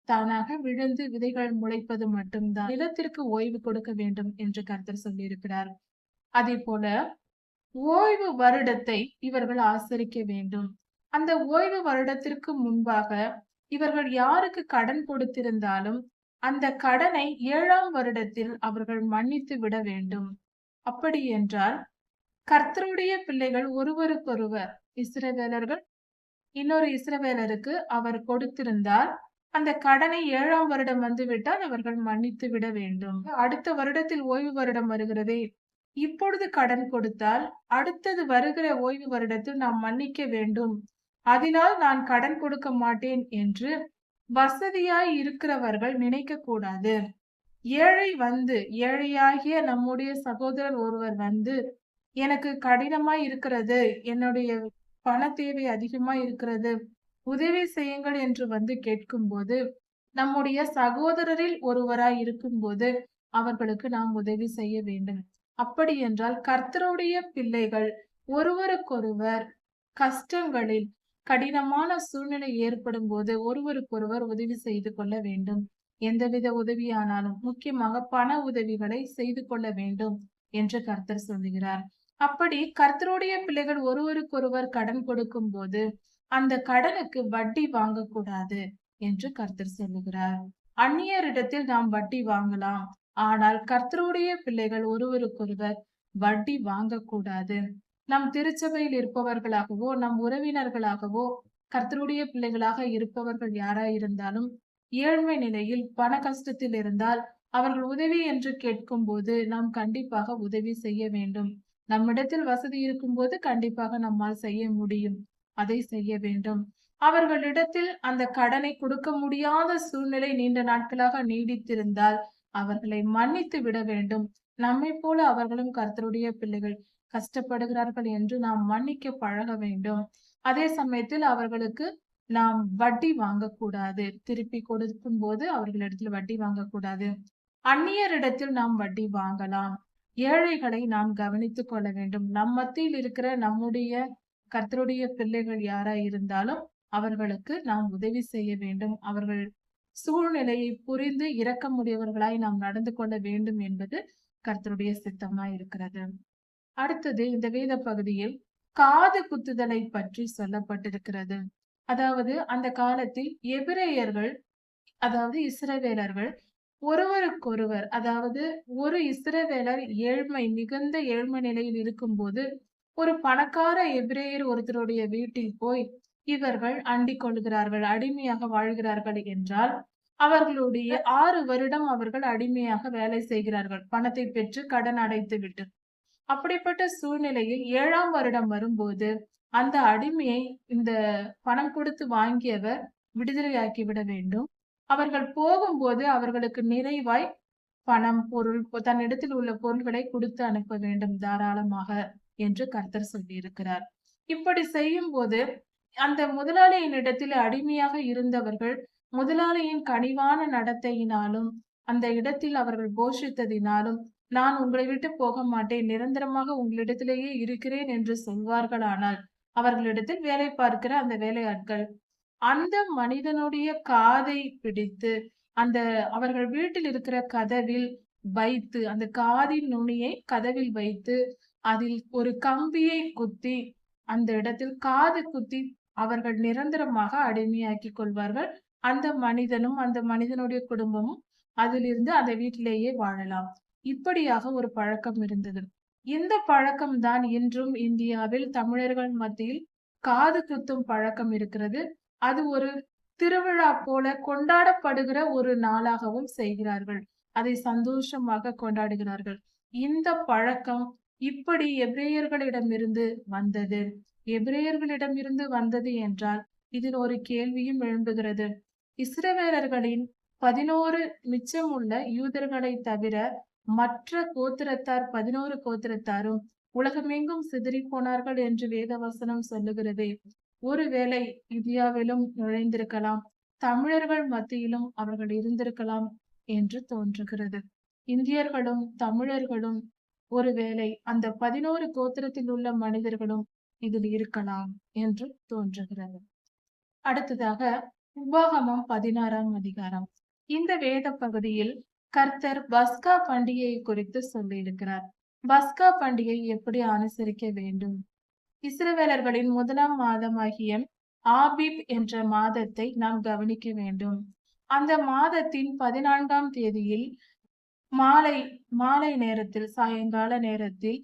தானாக விழுந்து விதைகள் முளைப்பது மட்டும்தான். நிலத்திற்கு ஓய்வு கொடுக்க வேண்டும் என்று கர்த்தர் சொல்லியிருக்கிறார். அதே போல ஓய்வு வருடத்தை இவர்கள் ஆசரிக்க வேண்டும். அந்த ஓய்வு வருடத்திற்கு முன்பாக இவர்கள் யாருக்கு கடன் கொடுத்திருந்தாலும் அந்த கடனை 7ஆம் வருடத்தில் அவர்கள் மன்னித்து விட வேண்டும். அப்படி என்றால் கர்த்தருடைய பிள்ளைகள் ஒருவருக்கொருவர், இஸ்ரவேலர்கள் இன்னொரு இஸ்ரவேலருக்கு அவர் கொடுத்திருந்தால் அந்த கடனை 7ஆம் வருடம் வந்துவிட்டால் அவர்கள் மன்னித்து விட வேண்டும். அடுத்த வருடத்தில் ஓய்வு வருடம் வருகிறதே, இப்பொழுது கடன் கொடுத்தால் அடுத்தது வருகிற ஓய்வு வருடத்தில் நாம் மன்னிக்க வேண்டும். அதனால் நான் கடன் கொடுக்க மாட்டேன் என்று வசதியாய் இருக்கிறவர்கள் நினைக்க கூடாது. ஏழையாகிய நம்முடைய சகோதரர் ஒருவர் வந்து, எனக்கு கடினமாய் இருக்கிறது, என்னுடைய பண தேவை அதிகமா இருக்கிறது, உதவி செய்யுங்கள் என்று வந்து கேட்கும்போது, நம்முடைய சகோதரரில் ஒருவராய் இருக்கும்போது அவர்களுக்கு நாம் உதவி செய்ய வேண்டும். அப்படி என்றால் கர்த்தருடைய பிள்ளைகள் ஒருவருக்கொருவர் கஷ்டங்களில் கடினமான சூழ்நிலை ஏற்படும் போது ஒருவருக்கொருவர் உதவி செய்து கொள்ள வேண்டும். எந்தவித உதவியானாலும் முக்கியமாக பண உதவிகளை செய்து கொள்ள வேண்டும் என்று கர்த்தர் சொல்லுகிறார். அப்படி கர்த்தருடைய பிள்ளைகள் ஒருவருக்கொருவர் கடன் கொடுக்கும் போது அந்த கடனுக்கு வட்டி வாங்கக்கூடாது என்று கர்த்தர் சொல்லுகிறார். அந்நியரிடத்தில் நாம் வட்டி வாங்கலாம், ஆனால் கர்த்தருடைய பிள்ளைகள் ஒருவருக்கொருவர் வட்டி வாங்கக்கூடாது. நம் திருச்சபையில் இருப்பவர்களாகவோ நம் உறவினர்களாகவோ கர்த்தருடைய பிள்ளைகளாக இருப்பவர்கள் யாராயிருந்தாலும் ஏழ்மை நிலையில் பண கஷ்டத்தில் இருந்தால் அவர்கள் உதவி என்று கேட்கும் போது நாம் கண்டிப்பாக உதவி செய்ய வேண்டும். நம்மிடத்தில் வசதி இருக்கும் போது கண்டிப்பாக நம்மால் செய்ய முடியும், அதை செய்ய வேண்டும். அவர்களிடத்தில் அந்த கடனை கொடுக்க முடியாத சூழ்நிலை நீண்ட நாட்களாக நீடித்திருந்தால் அவர்களை மன்னித்து விட வேண்டும். நம்மை போல அவர்களும் கர்த்தருடைய பிள்ளைகள் கஷ்டப்படுகிறார்கள் என்று நாம் மன்னிக்க பழக வேண்டும். அதே சமயத்தில் அவர்களுக்கு நாம் வட்டி வாங்கக்கூடாது. திருப்பி கொடுக்கும் போது அவர்களிடத்தில் வட்டி வாங்கக்கூடாது. அந்நியரிடத்தில் நாம் வட்டி வாங்கலாம். ஏழைகளை நாம் கவனித்துக் கொள்ள வேண்டும். நம் மத்தியில் இருக்கிற நம்முடைய கர்த்தருடைய பிள்ளைகள் யாராய் இருந்தாலும் அவர்களுக்கு நாம் உதவி செய்ய வேண்டும். அவர்கள் சூழ்நிலையை புரிந்து இரக்கமுடையவர்களாய் நாம் நடந்து கொள்ள வேண்டும் என்பது கர்த்தருடைய சித்தமாய் இருக்கிறது. அடுத்தது இந்த வேத பகுதியில் காது குத்துதலை பற்றி சொல்லப்பட்டிருக்கிறது. அதாவது அந்த காலத்தில் எபிரேயர்கள், அதாவது இஸ்ரவேலர்கள் ஒருவருக்கொருவர், அதாவது ஒரு இஸ்ரவேலர் மிகுந்த ஏழ்மை நிலையில் இருக்கும்போது ஒரு பணக்கார எபிரேயர் ஒருத்தருடைய வீட்டில் போய் இவர்கள் அண்டிக் கொள்கிறார்கள், அடிமையாக வாழ்கிறார்கள் என்றால் அவர்களுடைய 6 வருடம் அவர்கள் அடிமையாக வேலை செய்கிறார்கள், பணத்தை பெற்று கடன் அடைத்து விட்டு. அப்படிப்பட்ட சூழ்நிலையில் 7ஆம் வருடம் வரும்போது அந்த அடிமையை இந்த பணம் கொடுத்து வாங்கியவர் விடுதலையாக்கி விட வேண்டும். அவர்கள் போகும்போது அவர்களுக்கு நிறைவாய் பணம், பொருள், தன்னிடத்தில் உள்ள பொருள்களை கொடுத்து அனுப்ப வேண்டும் தாராளமாக என்று கர்த்தர் சொல்லியிருக்கிறார். இப்படி செய்யும் போது அந்த முதலாளியின் இடத்தில் அடிமையாக இருந்தவர்கள் முதலாளியின் கனிவான நடத்தையினாலும் அந்த இடத்தில் அவர்கள் போஷித்ததினாலும் நான் உங்களை விட்டு போக மாட்டேன், நிரந்தரமாக உங்களிடத்திலேயே இருக்கிறேன் என்று சொல்வார்களானால் அவர்களிடத்தில் வேலை பார்க்கிற அந்த வேலையாட்கள் அந்த மனிதனுடைய காதை பிடித்து அந்த அவர்கள் வீட்டில் இருக்கிற கதவில் வைத்து, அந்த காதின் நுனியை கதவில் வைத்து அதில் ஒரு கம்பியை குத்தி அந்த இடத்தில் காது குத்தி அவர்கள் நிரந்தரமாக அடிமையாக்கி கொள்வார்கள். அந்த மனிதனும் அந்த மனிதனுடைய குடும்பமும் அதிலிருந்து அந்த வீட்டிலேயே வாழலாம். இப்படியாக ஒரு பழக்கம் இருந்தது. இந்த பழக்கம் தான் இன்றும் இந்தியாவில் தமிழர்கள் மத்தியில் காது குத்தும் பழக்கம் இருக்கிறது. அது ஒரு திருவிழா போல கொண்டாடப்படுகிற ஒரு நாளாகவும் செய்கிறார்கள். அதை சந்தோஷமாக கொண்டாடுகிறார்கள். இந்த பழக்கம் இப்படி எபிரேயர்களிடமிருந்து வந்தது. எபிரேயர்களிடமிருந்து வந்தது என்றால் இதில் ஒரு கேள்வியும் எழும்புகிறது. இஸ்ரவேலர்களின் 11 மிச்சமுள்ள யூதர்களை தவிர மற்ற கோத்திரத்தார் 11 கோத்திரத்தாரும் உலகமெங்கும் சிதறி போனார்கள் என்று வேதவசனம் சொல்லுகிறதே. ஒருவேளை இந்தியாவிலும் நுழைந்திருக்கலாம், தமிழர்கள் மத்தியிலும் அவர்கள் இருந்திருக்கலாம் என்று தோன்றுகிறது. இந்தியர்களும் தமிழர்களும் ஒருவேளை அந்த 11 கோத்திரத்தில் உள்ள மனிதர்களும் இதில் இருக்கலாம் என்று தோன்றுகிறது. அடுத்ததாக உபாகமம் 16ஆம் அதிகாரம். இந்த வேத பகுதியில் கர்த்தர் பஸ்கா பண்டிகையை குறித்து சொல்லியிருக்கிறார். பஸ்கா பண்டிகை எப்படி அனுசரிக்க வேண்டும்? இஸ்ரவேலர்களின் முதலாம் மாதமாகிய ஆபீப் என்ற மாதத்தை நாம் கவனிக்க வேண்டும். அந்த மாதத்தின் 14ஆம் தேதியில் மாலை நேரத்தில், சாயங்கால நேரத்தில்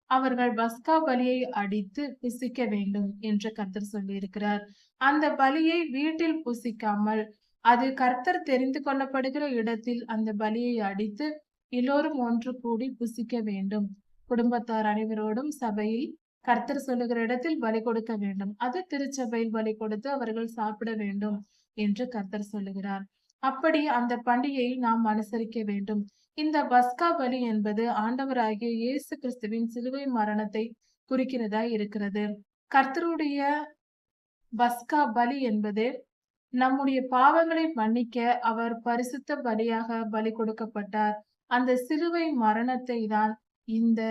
அவர்கள் பஸ்கா பலியை அடித்து புசிக்க வேண்டும் என்று கர்த்தர் சொல்லியிருக்கிறார். அந்த பலியை வீட்டில் புசிக்காமல் அது கர்த்தர் தெரிந்து கொள்ளப்படுகிற இடத்தில் அந்த பலியை அடித்து எல்லோரும் ஒன்று கூடி புசிக்க வேண்டும். குடும்பத்தார் அனைவரோடும் சபையில் கர்த்தர் சொல்லுகிற இடத்தில் பலி கொடுக்க வேண்டும். அது திருச்சபையில் பலி கொடுத்து அவர்கள் சாப்பிட வேண்டும் என்று கர்த்தர் சொல்லுகிறார். அப்படி அந்த பண்டிகையை நாம் அனுசரிக்க வேண்டும். இந்த பஸ்கா பலி என்பது ஆண்டவராகிய இயேசு கிறிஸ்துவின் சிலுவை மரணத்தை குறிக்கிறதா இருக்கிறது. கர்த்தருடைய பஸ்கா பலி என்பது நம்முடைய பாவங்களை மன்னிக்க அவர் பரிசுத்த பலியாக பலி கொடுக்கப்பட்டார். அந்த சிலுவை மரணத்தை தான் இந்த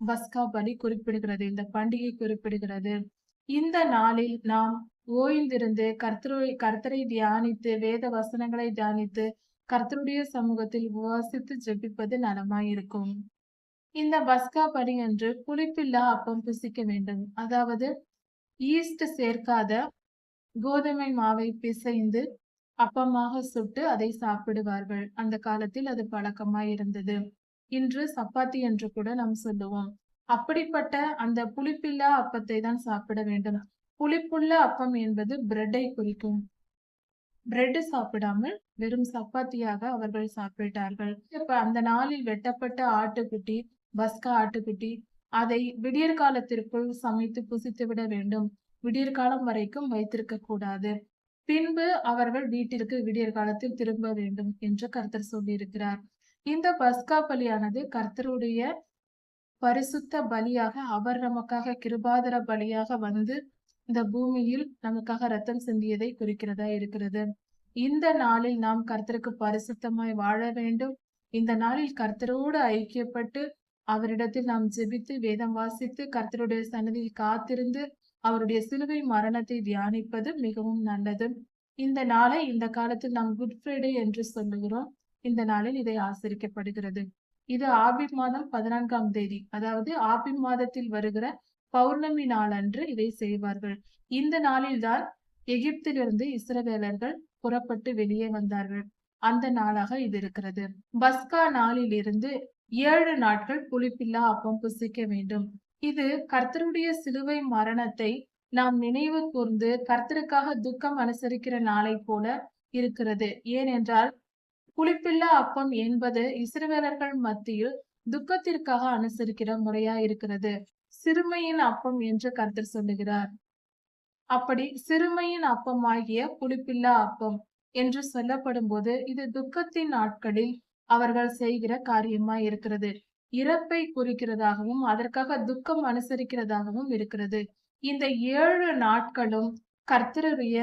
பஸ்கா பலி குறிப்பிடுகிறது, இந்த பண்டிகை குறிப்பிடுகிறது. இந்த நாளில் நாம் ஓய்ந்திருந்து கர்த்தரை தியானித்து வேத வசனங்களை தியானித்து கர்த்தருடைய சமூகத்தில் உபவாசித்து ஜெபிப்பது நலமாயிருக்கும். இந்த பஸ்கா பலி அன்று புளிப்பில்லா அப்பம் புசிக்க வேண்டும். அதாவது ஈஸ்ட் சேர்க்காத கோதுமை மாவை பிசைந்து அப்பமாக சுட்டு அதை சாப்பிடுவார்கள். அந்த காலத்தில் அது பழக்கமாய் இருந்தது. இன்று சப்பாத்தி என்று கூட நாம் சொல்லுவோம். அப்படிப்பட்ட அந்த புளிப்பில்லா அப்பத்தை தான் சாப்பிட வேண்டும். புளிப்புள்ள அப்பம் என்பது பிரெட்டை குறிக்கும். பிரெட் சாப்பிடாமல் வெறும் சப்பாத்தியாக அவர்கள் சாப்பிட்டார்கள். இப்ப அந்த நாளில் வெட்டப்பட்ட ஆட்டுக்குட்டி, பஸ்கா ஆட்டுக்குட்டி, அதை விடியற் காலத்திற்குள் சமைத்து புசித்து விட வேண்டும். விடியற் காலம் வரைக்கும் வைத்திருக்க கூடாது. பின்பு அவர்கள் வீட்டிற்கு விடியற் காலத்தில் திரும்ப வேண்டும் என்று கர்த்தர் சொல்லியிருக்கிறார். இந்த பஸ்கா பலியானது கர்த்தருடைய பரிசுத்த பலியாக, அவர் நமக்காக கிருபாதர பலியாக வந்து இந்த பூமியில் நமக்காக ரத்தம் சிந்தியதை குறிக்கிறதா இருக்கிறது. இந்த நாளில் நாம் கர்த்தருக்கு பரிசுத்தமாய் வாழ வேண்டும். இந்த நாளில் கர்த்தரோடு ஐக்கியப்பட்டு அவரிடத்தில் நாம் ஜெபித்து வேதம் வாசித்து கர்த்தருடைய சன்னதியில் காத்திருந்து அவருடைய சிலுவை மரணத்தை தியானிப்பது மிகவும் நல்லது. இந்த நாளை இந்த காலத்தில் நாம் குட் ஃப்ரைடே என்று சொல்லுகிறோம். இந்த நாளில் இதை ஆசரிக்கப்படுகிறது. இது ஆபீப் மாதம் 14ஆம் தேதி, அதாவது ஆபீப் மாதத்தில் வருகிற பௌர்ணமி நாள் அன்று இதை செய்வார்கள். இந்த நாளில்தான் எகிப்திலிருந்து இஸ்ரவேலர்கள் புறப்பட்டு வெளியே வந்தார்கள். அந்த நாளாக இது இருக்கிறது. பஸ்கா நாளில் இருந்து 7 நாட்கள் புளிப்பில்லா அப்பம் புசிக்க வேண்டும். இது கர்த்தருடைய சிலுவை மரணத்தை நாம் நினைவு கூர்ந்து கர்த்தருக்காக துக்கம் அனுசரிக்கிற நாளை போல இருக்கிறது. ஏனென்றால் புளிப்பில்லா அப்பம் என்பது இஸ்ரவேலர்கள் மத்தியில் துக்கத்திற்காக அனுசரிக்கிற முறையா இருக்கிறது. சிறுமையின் அப்பம் என்று கர்த்தர் சொல்லுகிறார். அப்படி சிறுமையின் அப்பமாகிய புளிப்பில்லா அப்பம் என்று சொல்லப்படும் போது இது துக்கத்தின் நாட்களில் அவர்கள் செய்கிற காரியமாய் இருக்கிறது. இறப்பை குறிக்கிறதாகவும் அதற்காக துக்கம் அனுசரிக்கிறதாகவும் இருக்கிறது. இந்த 7 நாட்களும் கர்த்தருடைய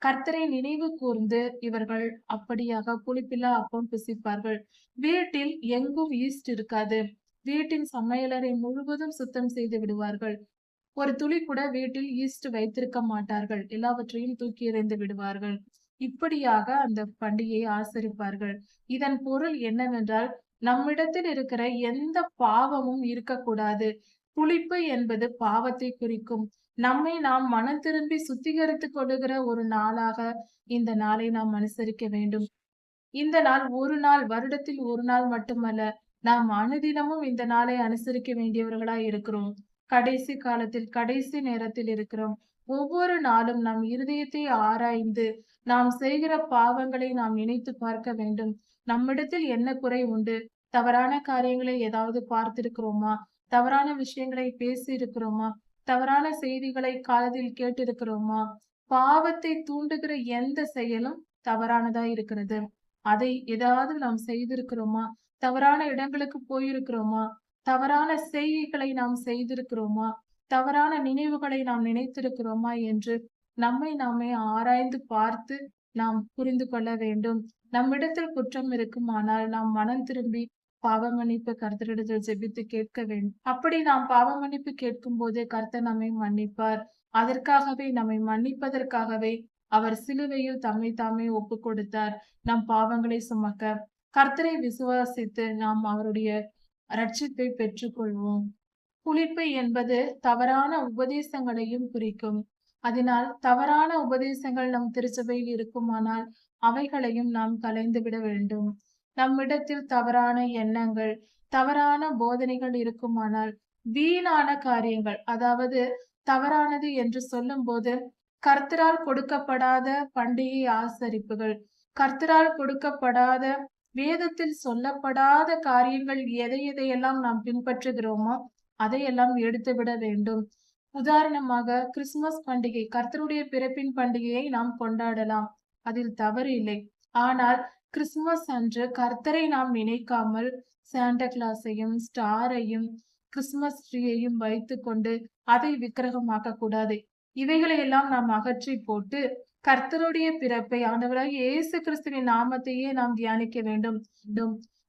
கர்த்தரை நினைவு கூர்ந்து இவர்கள் அப்படியாக புளிப்பில்லா அப்பம் புசிப்பார்கள். வீட்டில் எங்கும் ஈஸ்ட் இருக்காது. வீட்டின் சமையலறை முழுவதும் சுத்தம் செய்து விடுவார்கள். ஒரு துளி கூட வீட்டில் ஈஸ்ட் வைத்திருக்க மாட்டார்கள். எல்லாவற்றையும் தூக்கி எறிந்து விடுவார்கள். இப்படியாக அந்த பண்டிகையை ஆசரிப்பார்கள். இதன் பொருள் என்னவென்றால், நம்மிடத்தில் இருக்கிற எந்த பாவமும் இருக்கக்கூடாது. புளிப்பு என்பது பாவத்தை குறிக்கும். நம்மை நாம் மனம் திரும்பி சுத்திகரித்துக் கொள்ளுகிற ஒரு நாளாக இந்த நாளை நாம் அனுசரிக்க வேண்டும். இந்த நாள் ஒரு நாள், வருடத்தில் ஒரு நாள் மட்டுமல்ல. நாம் அனுதினமும் இந்த நாளை அனுசரிக்க வேண்டியவர்களாய் இருக்கிறோம். கடைசி காலத்தில், கடைசி நேரத்தில் இருக்கிறோம். ஒவ்வொரு நாளும் நம் இருதயத்தை ஆராய்ந்து, நாம் செய்கிற பாவங்களை நாம் நினைத்து பார்க்க வேண்டும். நம்மிடத்தில் என்ன குறை உண்டு? தவறான காரியங்களை ஏதாவது பார்த்திருக்கிறோமா? தவறான விஷயங்களை பேசி இருக்கிறோமா? தவறான செய்திகளை காதில் கேட்டிருக்கிறோமா? பாவத்தை தூண்டுகிற எந்த செயலும் தவறானதா இருக்கிறது. அதை ஏதாவது நாம் செய்திருக்கிறோமா? தவறான இடங்களுக்கு போயிருக்கிறோமா? தவறான செய்கைகளை நாம் செய்திருக்கிறோமா? தவறான நினைவுகளை நாம் நினைத்திருக்கிறோமா என்று நம்மை நாமே ஆராய்ந்து பார்த்து நாம் புரிந்து கொள்ள வேண்டும். நம்மிடத்தில் குற்றம் இருக்குமானால் நாம் மனம் திரும்பி பாவ மன்னிப்பு கர்த்தரிடத்தில் ஜெபித்து கேட்க வேண்டும். அப்படி நாம் பாவ மன்னிப்பு கேட்கும் போது கர்த்தர் நம்மை மன்னிப்பார். அதற்காகவே, நம்மை மன்னிப்பதற்காகவே அவர் சிலுவையில் தம்மை தாமே ஒப்பு கொடுத்தார். நம் பாவங்களை சுமக்க. கர்த்தரை விசுவாசித்து நாம் அவருடைய ரட்சிப்பை பெற்றுக்கொள்வோம். புளிப்பு என்பது தவறான உபதேசங்களையும் குறிக்கும். அதனால் தவறான உபதேசங்கள் நம் திருச்சபையில் இருக்குமானால் அவைகளையும் நாம் கலைந்து விட வேண்டும். நம்மிடத்தில் தவறான எண்ணங்கள், தவறான போதனைகள் இருக்குமானால், வீணான காரியங்கள், அதாவது தவறானது என்று சொல்லும் போது கர்த்தரால் கொடுக்கப்படாத பண்டிகை ஆசரிப்புகள், கர்த்தரால் கொடுக்கப்படாத வேதத்தில் சொல்லப்படாத காரியங்கள் எதையெல்லாம் நாம் பின்பற்றுகிறோமோ அதையெல்லாம் எடுத்துவிட வேண்டும். உதாரணமாக கிறிஸ்துமஸ் பண்டிகை, கர்த்தருடைய பிறப்பின் பண்டிகையை நாம் கொண்டாடலாம். அதில் தவறு இல்லை. ஆனால் கிறிஸ்துமஸ் அன்று கர்த்தரை நாம் நினைக்காமல் சாண்டா கிளாஸையும் ஸ்டாரையும் கிறிஸ்துமஸ் ட்ரீயையும் வைத்துக் கொண்டு அதை விக்கிரகமாக்க கூடாது. இவைகளை எல்லாம் நாம் அகற்றி போட்டு கர்த்தருடைய பிறப்பை, ஆண்டவராகிய இயேசு கிறிஸ்துவின் நாமத்தையே நாம் தியானிக்க வேண்டும்.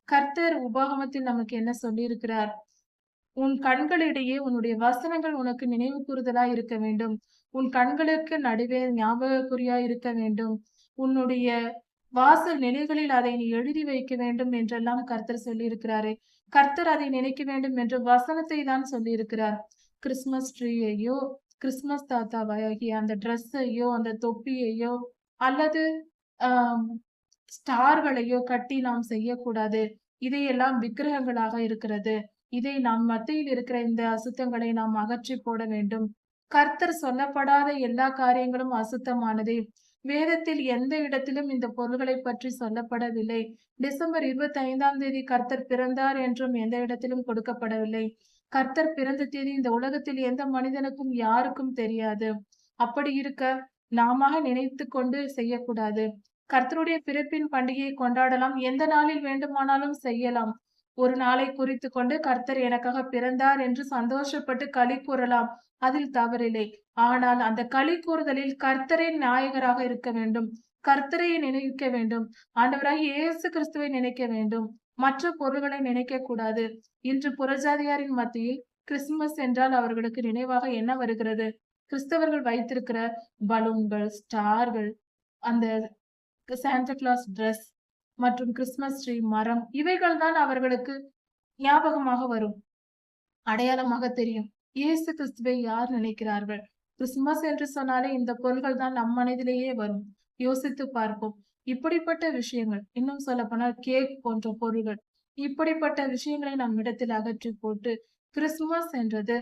கர்த்தர் உபாகமத்தில் நமக்கு என்ன சொல்லியிருக்கிறார்? உன் கண்களிடையே உன்னுடைய வசனங்கள் உனக்கு நினைவு கூறுதலாய் இருக்க வேண்டும். உன் கண்களுக்கு நடுவே ஞாபக குறியாய் இருக்க வேண்டும். உன்னுடைய வாசல் நிலைகளில் அதை நீ எழுதி வைக்க வேண்டும் என்றெல்லாம் கர்த்தர் சொல்லியிருக்கிறாரே. கர்த்தர் அதை நினைக்க வேண்டும் என்று வசனத்தை தான் சொல்லியிருக்கிறார். கிறிஸ்துமஸ் ட்ரீயையோ, கிறிஸ்துமஸ் தாத்தாவாகிய அந்த ட்ரெஸ்ஸையோ, அந்த தொப்பியையோ அல்லது ஸ்டார்களையோ கட்டி நாம் செய்யக்கூடாது. இதையெல்லாம் விக்கிரகங்களாக இருக்கிறது. இதை நம் மத்தியில் இருக்கிற இந்த அசுத்தங்களை நாம் அகற்றி போட வேண்டும். கர்த்தர் சொல்லப்படாத எல்லா காரியங்களும் அசுத்தமானதே. வேதத்தில் எந்த இடத்திலும் இந்த பொருள்களை பற்றி சொல்லப்படவில்லை. டிசம்பர் 25ஆம் தேதி கர்த்தர் பிறந்தார் என்றும் எந்த இடத்திலும் கொடுக்கப்படவில்லை. கர்த்தர் பிறந்த தேதி இந்த உலகத்தில் எந்த மனிதனுக்கும் யாருக்கும் தெரியாது. அப்படி இருக்க நாம நினைத்து கொண்டு செய்யக்கூடாது. கர்த்தருடைய பிறப்பின் பண்டிகையை கொண்டாடலாம். எந்த நாளில் வேண்டுமானாலும் செய்யலாம். ஒரு நாளை குறித்து கொண்டு கர்த்தர் எனக்காக பிறந்தார் என்று சந்தோஷப்பட்டு களி கூறலாம். அதில் தவறில்லை. ஆனால் அந்த களி கூறுதலில் கர்த்தரே நாயகராக இருக்க வேண்டும். கர்த்தரை நினைக்க வேண்டும். ஆண்டவராகிய இயேசு கிறிஸ்துவை நினைக்க வேண்டும். மற்ற பொருள்களை நினைக்க கூடாது. இன்று புறஜாதியாரின் மத்தியில் கிறிஸ்துமஸ் என்றால் அவர்களுக்கு நினைவாக என்ன வருகிறது? கிறிஸ்தவர்கள் வைத்திருக்கிற பலூன்கள், ஸ்டார்கள், அந்த சாண்டா கிளாஸ் டிரெஸ் மற்றும் கிறிஸ்துமஸ் ட்ரீ, மரம் இவைகள் தான் அவர்களுக்கு ஞாபகமாக வரும். அடையாளமாக தெரியும். இயேசு கிறிஸ்துவை யார் நினைக்கிறார்கள்? கிறிஸ்துமஸ் என்று சொன்னாலே இந்த பொருள்கள் தான் நம் மனதிலேயே வரும். யோசித்து பார்ப்போம். இப்படிப்பட்ட விஷயங்கள், இன்னும் சொல்லப்போனால் கேக் போன்ற பொருள்கள், இப்படிப்பட்ட விஷயங்களை நம்மிடத்தில் அகற்றி போட்டு, கிறிஸ்துமஸ் என்றது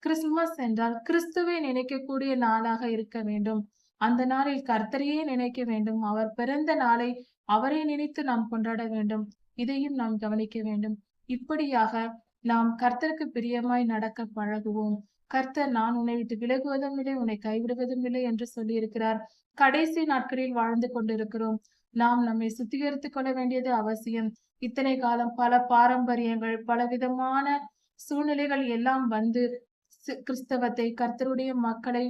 கிறிஸ்துமஸ் என்றால் கிறிஸ்துவை நினைக்கக்கூடிய நாளாக இருக்க வேண்டும். அந்த நாளில் கர்த்தரையே நினைக்க வேண்டும். அவர் பிறந்த நாளை அவரை நினைத்து நாம் கொண்டாட வேண்டும். இதையும் நாம் கவனிக்க வேண்டும். இப்படியாக நாம் கர்த்தருக்கு பிரியமாய் நடக்க பழகுவோம். கர்த்தர் நான் உன்னை விட்டு விலகுவதும் இல்லை, உன்னை கைவிடுவதும் இல்லை என்று சொல்லியிருக்கிறார். கடைசி நாட்களில் வாழ்ந்து கொண்டிருக்கிறோம். நாம் நம்மை சுத்திகரித்துக் கொள்ள வேண்டியது அவசியம். இத்தனை காலம் பல பாரம்பரியங்கள், பலவிதமான சூழ்நிலைகள் எல்லாம் வந்து கிறிஸ்தவத்தை, கர்த்தருடைய மக்களை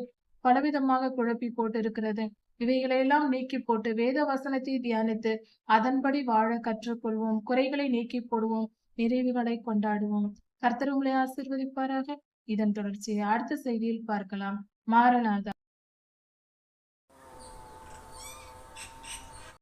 பலவிதமாக குழப்பி போட்டிருக்கிறது. இவைகளையெல்லாம் நீக்கி போட்டு வேத வசனத்தை தியானித்து அதன்படி வாழ கற்றுக்கொள்வோம். குறைகளை நீக்கி போடுவோம். நிறைவுகளை கொண்டாடுவோம். கர்த்தர் உங்களை ஆசீர்வதிப்பாராக. இதன் தொடர்ச்சியை அடுத்த செய்தியில் பார்க்கலாம். மாரநாதா.